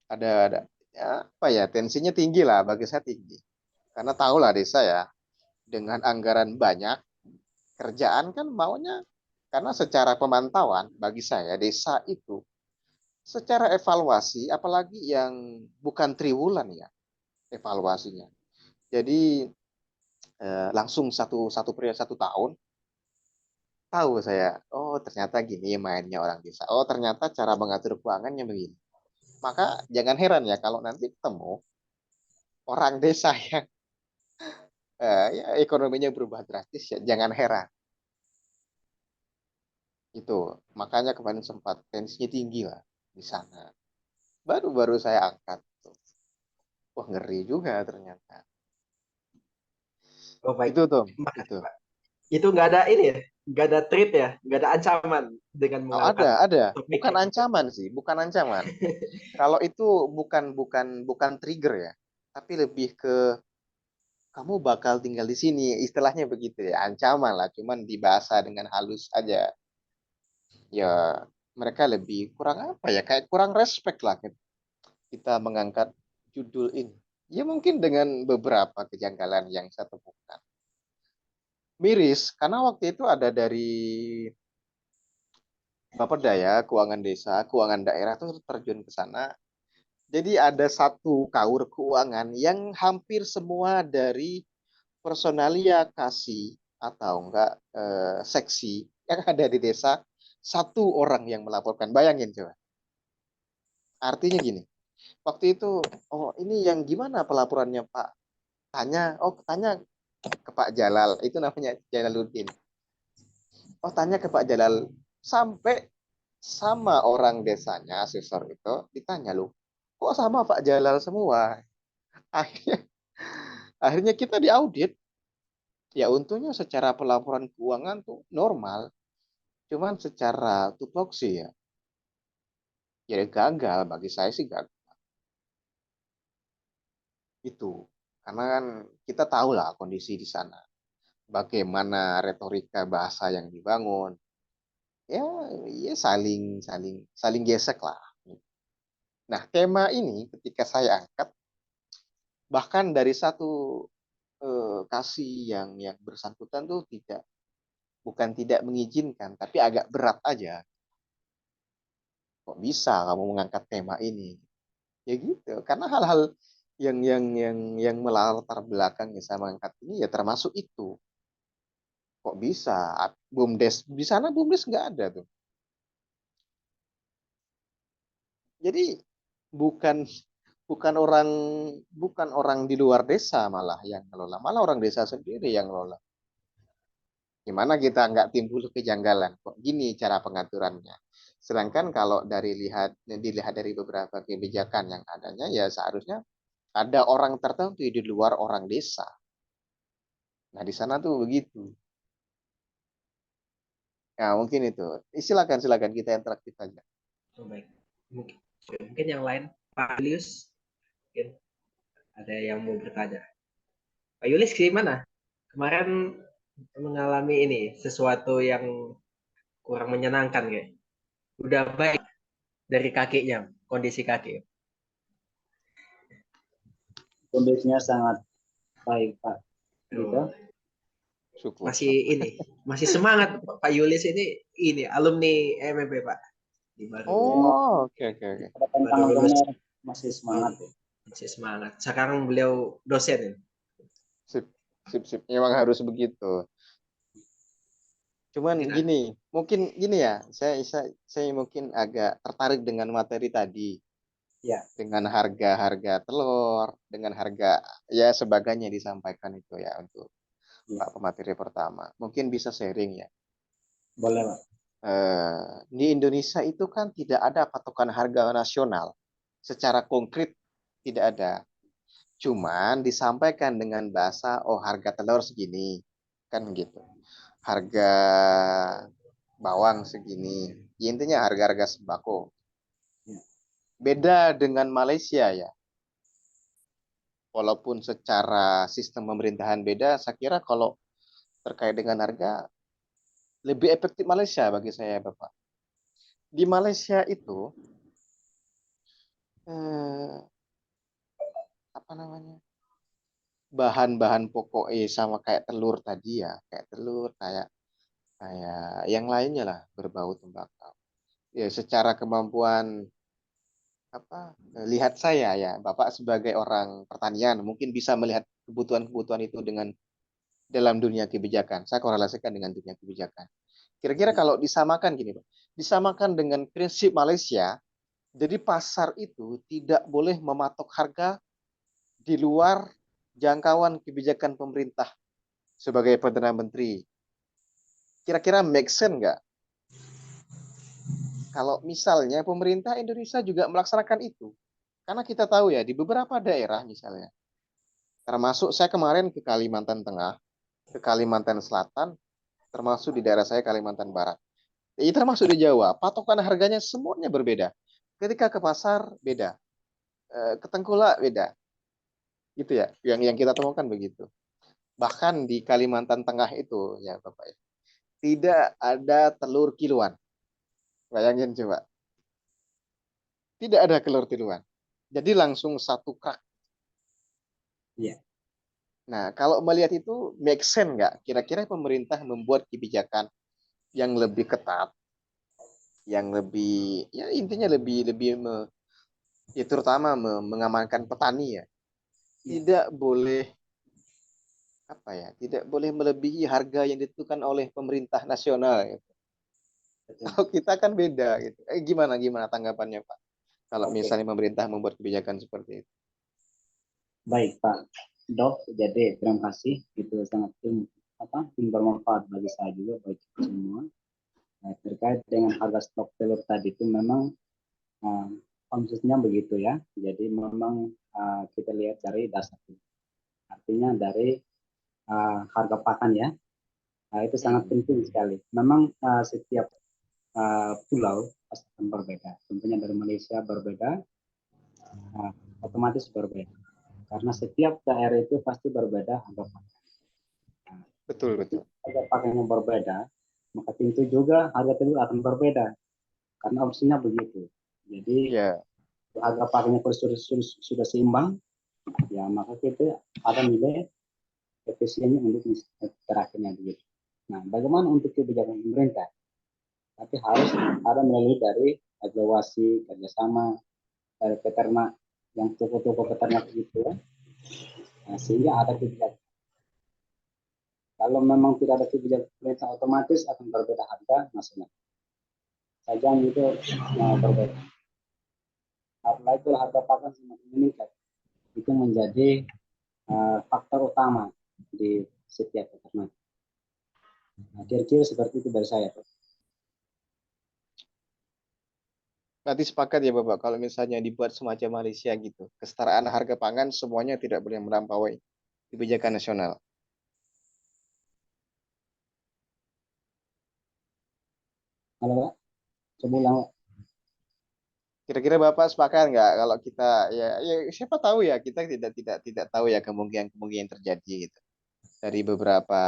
S8: Ada ya, tensinya tinggi lah, bagi saya tinggi. Karena tahulah desa ya, dengan anggaran banyak, kerjaan kan maunya, karena secara pemantauan bagi saya desa itu secara evaluasi, apalagi yang bukan triwulan ya evaluasinya. Jadi langsung satu periode 1 tahun, tahu saya, oh ternyata gini mainnya orang desa. Oh ternyata cara mengatur keuangannya begini. Maka jangan heran ya kalau nanti ketemu orang desa yang ya, ekonominya berubah drastis, ya jangan heran. Itu makanya kemarin sempat tensinya tinggi lah di sana. Baru saya angkat. Wah ngeri juga ternyata.
S5: Oh baik.
S8: Itu tuh.
S5: Makasih,
S8: Itu.
S5: Pak. Itu nggak ada ini ya, nggak ada treat ya, nggak ada ancaman dengan
S8: Oh,
S5: mengangkat
S8: ada.
S5: topik
S8: Bukan
S5: kayak gitu.
S8: ancaman sih, bukan ancaman. Kalau itu bukan trigger ya, tapi lebih ke kamu bakal tinggal di sini, istilahnya begitu ya, ancaman lah, cuman dibahasa dengan halus aja. Ya, mereka lebih kurang apa ya, kayak kurang respect lah kita mengangkat judul ini. Ya mungkin dengan beberapa kejanggalan yang saya temukan. Miris, karena waktu itu ada dari Bapeda keuangan desa, keuangan daerah itu terjun ke sana. Jadi ada satu kaur keuangan yang hampir semua dari personalia kasih atau enggak seksi yang ada di desa, satu orang yang melaporkan. Bayangin coba. Artinya gini, waktu itu, oh ini yang gimana pelaporannya Pak? Tanya ke Pak Jalal, itu namanya Jalaluddin. Oh tanya ke Pak Jalal, sampai sama orang desanya, asesor itu, ditanya loh, kok sama Pak Jalal semua? Akhirnya, akhirnya kita diaudit. Ya untungnya secara pelaporan keuangan tuh normal, cuman secara tupoksi ya gagal, bagi saya sih gagal. Itu karena kan kita tahu lah kondisi di sana, bagaimana retorika bahasa yang dibangun, ya ya saling gesek lah. Nah tema ini ketika saya angkat, bahkan dari satu kasih yang bersangkutan tuh bukan tidak mengizinkan, tapi agak berat aja. Kok bisa kamu mengangkat tema ini? Ya gitu, karena hal-hal yang melatar belakangnya saya mengangkat ini ya termasuk itu. Kok bisa? BUMDes di sana, BUMDes nggak ada tuh. Jadi bukan bukan orang bukan orang di luar desa malah yang ngelola, malah orang desa sendiri yang ngelola. Gimana kita nggak timbul kejanggalan? Kok gini cara pengaturannya? Sedangkan kalau dilihat dari beberapa kebijakan yang adanya, ya seharusnya ada orang tertentu di luar orang desa. Nah di sana tuh begitu. Nah mungkin itu. Silakan kita interaktif aja.
S5: Oh, baik. Mungkin yang lain, Pak Julius, mungkin ada yang mau bertanya. Pak Yulis gimana? Kemarin mengalami ini sesuatu yang kurang menyenangkan kayak. Udah baik dari kakinya, kondisi kaki.
S4: Kondisinya sangat baik Pak. Gitu.
S8: Syukur.
S5: Masih semangat Pak Yulis ini alumni MMP Pak.
S8: Oh, oke.
S4: Pada tantangan umur masih semangat ya.
S5: Masih semangat. Sekarang beliau dosen.
S8: Sip. Sip, sip. Memang harus begitu. Cuman gini, mungkin gini ya, saya mungkin agak tertarik dengan materi tadi,
S4: Ya,
S8: dengan harga-harga telur, dengan harga ya sebagainya disampaikan itu ya untuk
S4: ya.
S8: Pak pemateri pertama. Mungkin bisa sharing ya.
S4: Boleh, Pak.
S8: Di Indonesia itu kan tidak ada patokan harga nasional. Secara konkret tidak ada. Cuman disampaikan dengan bahasa, oh harga telur segini. Kan gitu. Harga bawang segini. Ya, intinya harga-harga sembako. Beda dengan Malaysia ya. Walaupun secara sistem pemerintahan beda, saya kira kalau terkait dengan harga lebih efektif Malaysia bagi saya, Bapak. Di Malaysia itu apa namanya? Bahan-bahan pokok sama kayak telur tadi ya, kayak telur, kayak kayak yang lainnya lah berbau tembakau. Ya, secara kemampuan apa lihat saya ya, Bapak sebagai orang pertanian mungkin bisa melihat kebutuhan-kebutuhan itu dengan dalam dunia kebijakan. Saya korelasikan dengan dunia kebijakan. Kira-kira kalau disamakan gini, Pak. Disamakan dengan prinsip Malaysia, jadi pasar itu tidak boleh mematok harga di luar jangkauan kebijakan pemerintah sebagai Perdana Menteri. Kira-kira make sense nggak? Kalau misalnya pemerintah Indonesia juga melaksanakan itu. Karena kita tahu ya, di beberapa daerah misalnya, termasuk saya kemarin ke Kalimantan Tengah, ke Kalimantan Selatan, termasuk di daerah saya Kalimantan Barat. Ini termasuk di Jawa, patokan harganya semuanya berbeda. Ketika ke pasar, beda. Ke tengkulak, beda. Gitu ya, yang kita temukan begitu. Bahkan di Kalimantan Tengah itu, ya Bapak, ya, tidak ada telur kiloan. Bayangin coba. Tidak ada telur kiloan. Jadi langsung satu krak.
S4: Iya.
S8: Nah, kalau melihat itu, make sense nggak? Kira-kira pemerintah membuat kebijakan yang lebih ketat, yang lebih, ya intinya ya terutama mengamankan petani ya. Tidak boleh apa ya? Tidak boleh melebihi harga yang ditentukan oleh pemerintah nasional. Gitu. Kalau kita kan beda gitu. Gimana tanggapannya Pak? Kalau
S4: Oke.
S8: misalnya pemerintah membuat kebijakan seperti itu.
S4: Baik, Pak Dok. Jadi terima kasih. Itu sangat bermanfaat bagi saya juga, bagi kita semua. Nah, terkait dengan harga stok telur tadi itu memang konsumsinya begitu ya. Jadi memang kita lihat dari dasar, artinya dari harga pakan ya. Itu sangat penting sekali. Memang setiap pulau pasti akan berbeda. Tentunya dari Malaysia berbeda, otomatis berbeda. Karena setiap daerah itu pasti berbeda harga pakan.
S8: Betul, betul.
S4: Harga pakan yang berbeda, maka tentu juga harga telur akan berbeda. Karena opsinya begitu. Jadi
S8: Ya,
S4: harga pakannya sudah seimbang, ya maka kita ada nilai efisiennya untuk terakhirnya begitu. Nah, bagaimana untuk kebijakan pemerintah? Tapi harus ada melalui dari evaluasi kerjasama dari peternak, yang toko-toko peternak itu ya. Nah, sehingga ada kebijakan. Kalau memang tidak ada kebijakan pemerintah, otomatis akan berbeda harga nasional. Saja itu berbeda. Karena itu harga pakan semakin meningkat. Itu menjadi faktor utama di setiap peternak. Nah, kira-kira seperti itu dari saya, Pak.
S8: nanti sepakat ya Bapak, kalau misalnya dibuat semacam Malaysia gitu, kesetaraan harga pangan semuanya tidak boleh melampaui kebijakan nasional.
S4: Halo, Pak. Coba ulang, Pak.
S8: Kira-kira Bapak sepakat nggak kalau kita ya siapa tahu ya kita tidak tahu ya kemungkinan terjadi gitu. Dari beberapa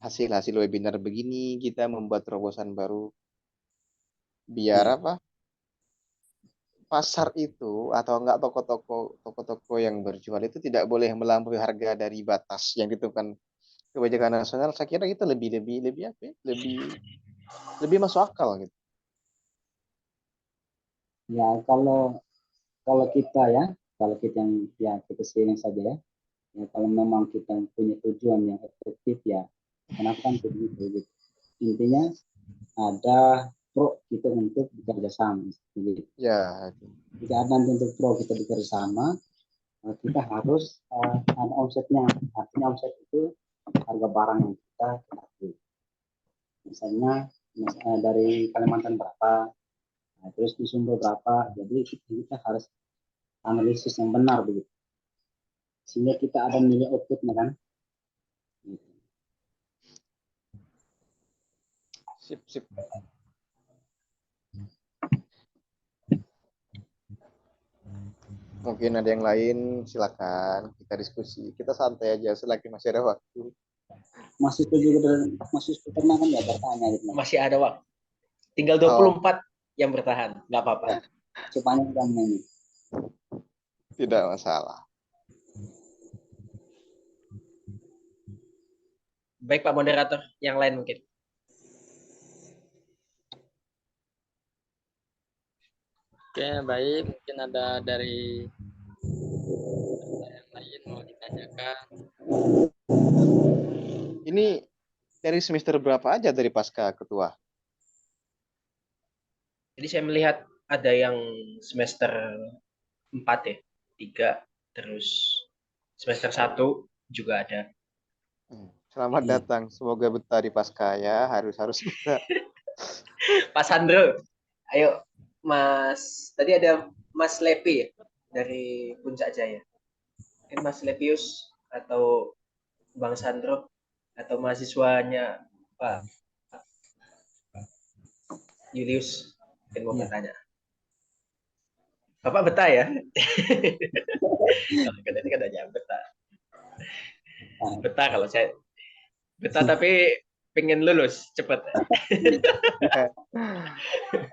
S8: hasil webinar begini kita membuat terobosan baru biar
S4: Ya.
S8: pasar itu atau enggak toko-toko yang berjual itu tidak boleh melampaui harga dari batas yang ditentukan kebijakan nasional. Saya kira itu lebih masuk akal gitu.
S4: Ya, kalau kita ya, kalau kita yang ya kita sharing saja ya. Ya, kalau memang kita punya tujuan yang efektif ya, kenapa kan begitu gitu. Intinya ada pro kita untuk bekerja sama. Gitu.
S8: Ya,
S4: Jika ada nanti untuk pro kita bekerja sama, kita harus ada omsetnya. Artinya omset itu harga barang yang kita ketahui. Misalnya dari Kalimantan berapa, nah, terus di Sumber berapa. Jadi kita harus analisis yang benar begitu. Sehingga kita ada nilai outputnya kan.
S8: sip. Mungkin ada yang lain, silakan kita diskusi. Kita santai aja selagi masih ada waktu.
S4: Mahasiswa juga mahasiswa pernah kan ya bertanya gitu.
S5: Masih ada waktu. Tinggal 24 yang bertahan, nggak apa-apa.
S8: Ya.
S4: Sepanjang jam ini.
S8: Tidak masalah.
S5: Baik Pak Moderator, yang lain mungkin.
S1: Oke, baik. Mungkin ada dari yang lain mau ditanyakan.
S8: Ini dari semester berapa aja dari pasca ketua?
S5: Jadi saya melihat ada yang semester 4 ya, 3, terus semester 1 juga ada.
S8: Selamat datang, semoga betah di pasca ya, harus betah.
S5: Pak Sandro, ayo Mas, tadi ada Mas Lepi ya, dari Puncak Jaya. Mungkin Mas Lepius atau Bang Sandro atau mahasiswanya Pak Julius yang mau bertanya. Bapak betah ya? Kalau tadi kan aja betah. Betah kalau saya betah tapi pengen lulus cepat.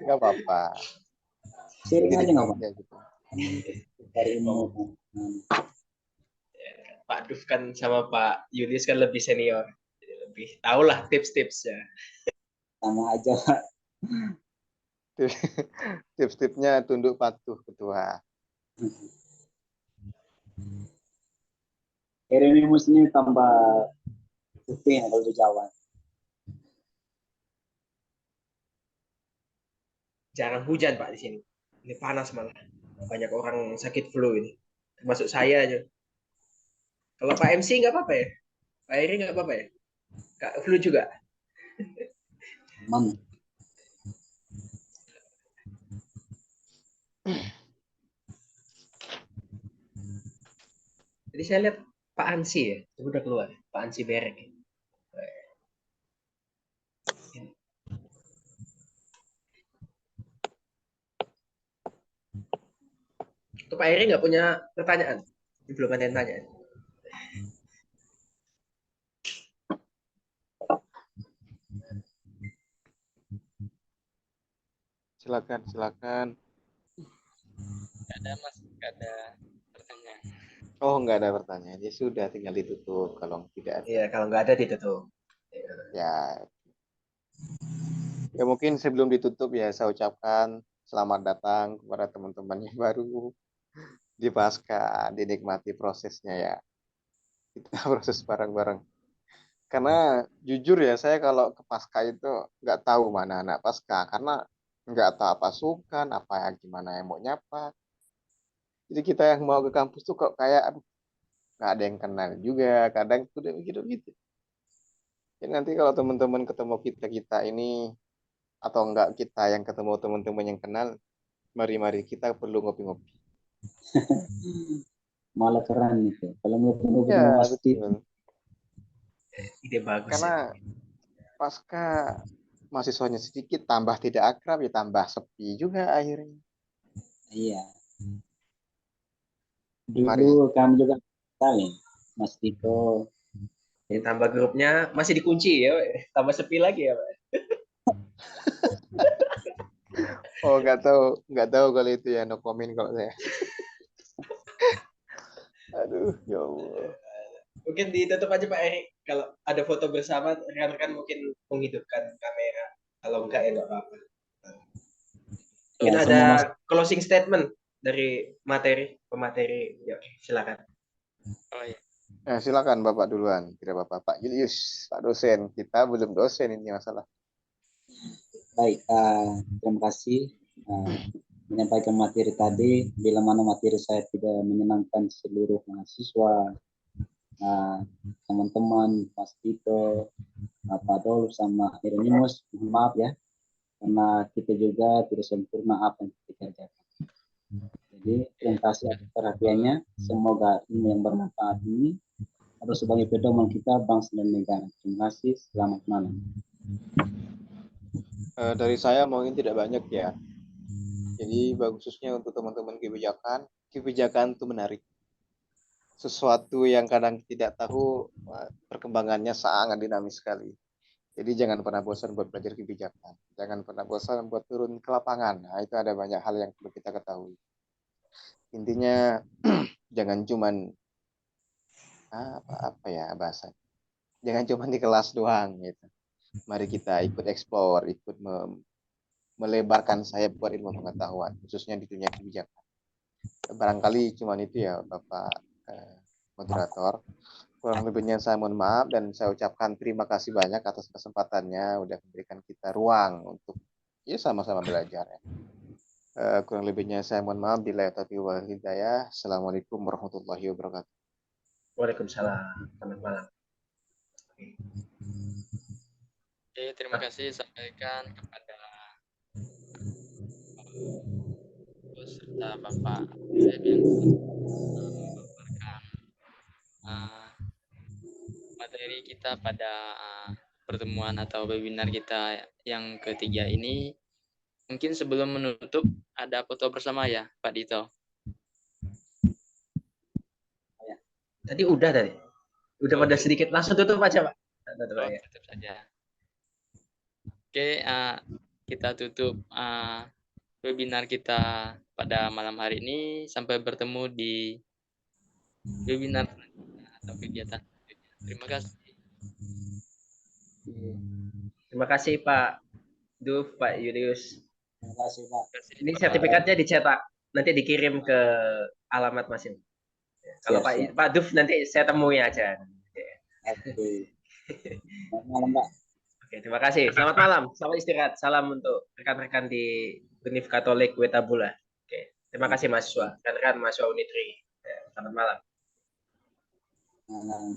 S8: Nggak apa-apa.
S4: Sharing aja nggak Pak?
S8: Gitu.
S4: Dari ilmu.
S5: Pak Duf kan sama Pak Julius kan lebih senior. Jadi lebih tahulah tips-tipsnya.
S4: Sama aja.
S8: Tips-tipsnya tunduk patuh ketua.
S4: Erinimus ini tambah putih kalau di Jawa.
S5: Jarang hujan Pak di sini. Ini panas malah. Banyak orang sakit flu ini. Termasuk saya aja. Kalau Pak MC nggak apa-apa ya? Pak Eri nggak apa-apa ya? Kak flu juga?
S4: Aman.
S5: Jadi saya lihat Pak Ansi ya, itu udah keluar. Pak Ansi Berek. Itu Pak Eri nggak punya pertanyaan? Belum ada yang tanya.
S8: Silakan.
S1: Nggak ada Mas, nggak ada pertanyaan.
S8: Oh, nggak ada pertanyaan. Ya sudah, tinggal ditutup kalau tidak ada.
S5: Iya, kalau nggak ada ditutup.
S8: Ya. Ya mungkin sebelum ditutup ya saya ucapkan selamat datang kepada teman-teman yang baru di pasca, dinikmati prosesnya ya. Kita proses bareng-bareng. Karena jujur ya saya kalau ke pasca itu nggak tahu mana anak pasca karena nggak tahu apa sukan, apa yang gimana yang mau nyapa. Jadi kita yang mau ke kampus tuh kok kayak aduh, nggak ada yang kenal juga, kadang itu udah begitu gitu. Jadi nanti kalau teman-teman ketemu kita ini atau enggak kita yang ketemu teman-teman yang kenal, mari kita perlu ngopi-ngopi.
S4: Malah keren itu. Kalau ngopi-ngopi
S8: Ya,
S4: sama Mas
S8: betul.
S5: Ide bagus
S8: Karena
S5: ya.
S8: pasca mahasiswanya sedikit, tambah tidak akrab, ya tambah sepi juga akhirnya.
S4: Iya.
S8: Mari.
S4: Dulu kami juga kali Mas Tito.
S5: Ini tambah grupnya masih dikunci ya, tambah sepi lagi ya, Pak.
S8: Oh, nggak tahu kalau itu ya, no comment kalau saya. Aduh, ya Allah.
S5: Mungkin ditutup aja Pak Eri. Kalau ada foto bersama, rekan-rekan mungkin menghidupkan kamera. Kalau enggak ya nggak apa-apa. Mungkin
S4: Ya,
S5: ada
S4: semua
S5: closing statement dari pemateri. Ya, silakan.
S1: Oh iya.
S8: Silakan Bapak duluan. Tidak apa-apa. Pak Julius, Pak dosen. Kita belum dosen ini masalah.
S4: Baik, terima kasih menyampaikan materi tadi. Bila mana materi saya tidak menyenangkan seluruh mahasiswa, teman-teman, Mas Tito, Pak Dol, sama Hieronymus, mohon maaf ya, karena kita juga tidak sempurna apa yang kita kerjakan. Jadi terima kasih atas perhatiannya. Semoga ilmu yang bermanfaat ini atau sebagai pedoman kita bangsa dan negara. Terima kasih. Selamat malam.
S8: Dari saya mungkin tidak banyak ya. Jadi khususnya untuk teman-teman kebijakan itu menarik. Sesuatu yang kadang tidak tahu, perkembangannya sangat dinamis sekali. Jadi jangan pernah bosan buat belajar kebijakan. Jangan pernah bosan buat turun ke lapangan. Nah, itu ada banyak hal yang perlu kita ketahui. Intinya jangan cuman apa ya bahasa. Jangan cuma di kelas doang gitu. Mari kita ikut eksplor, ikut melebarkan sayap buat ilmu pengetahuan, khususnya di dunia kebijakan. Barangkali cuma itu ya Bapak moderator. Kurang lebihnya saya mohon maaf dan saya ucapkan terima kasih banyak atas kesempatannya udah memberikan kita ruang untuk ya sama-sama belajar ya. Kurang lebihnya saya mohon maaf. Billahi taufiq wal hidayah. Assalamualaikum warahmatullahi wabarakatuh.
S5: Waalaikumsalam. Selamat malam.
S1: Oke, terima kasih sampaikan kepada serta Bapak Asep yang memaparkan materi kita pada pertemuan atau webinar kita yang ketiga ini. Mungkin sebelum menutup ada foto bersama ya, Pak Dito.
S5: Tadi udah tadi. Udah pada sedikit, langsung tutup aja, Pak.
S1: Tutup saja. Oke, kita tutup webinar kita pada malam hari ini. Sampai bertemu di webinar selanjutnya atau kegiatan selanjutnya. Terima kasih.
S5: Terima kasih Pak Duf, Pak Julius.
S4: Terima kasih Pak.
S5: Ini sertifikatnya dicetak, nanti dikirim ke alamat masing. Kalau Pak Duf nanti saya temui aja.
S4: Oke. Selamat malam Pak.
S5: Oke, terima kasih. Selamat malam, selamat istirahat. Salam untuk rekan-rekan di Univ Katolik Wetabula. Oke, terima kasih mahasiswa, rekan-rekan mahasiswa Unitri. Selamat malam.
S4: Malam.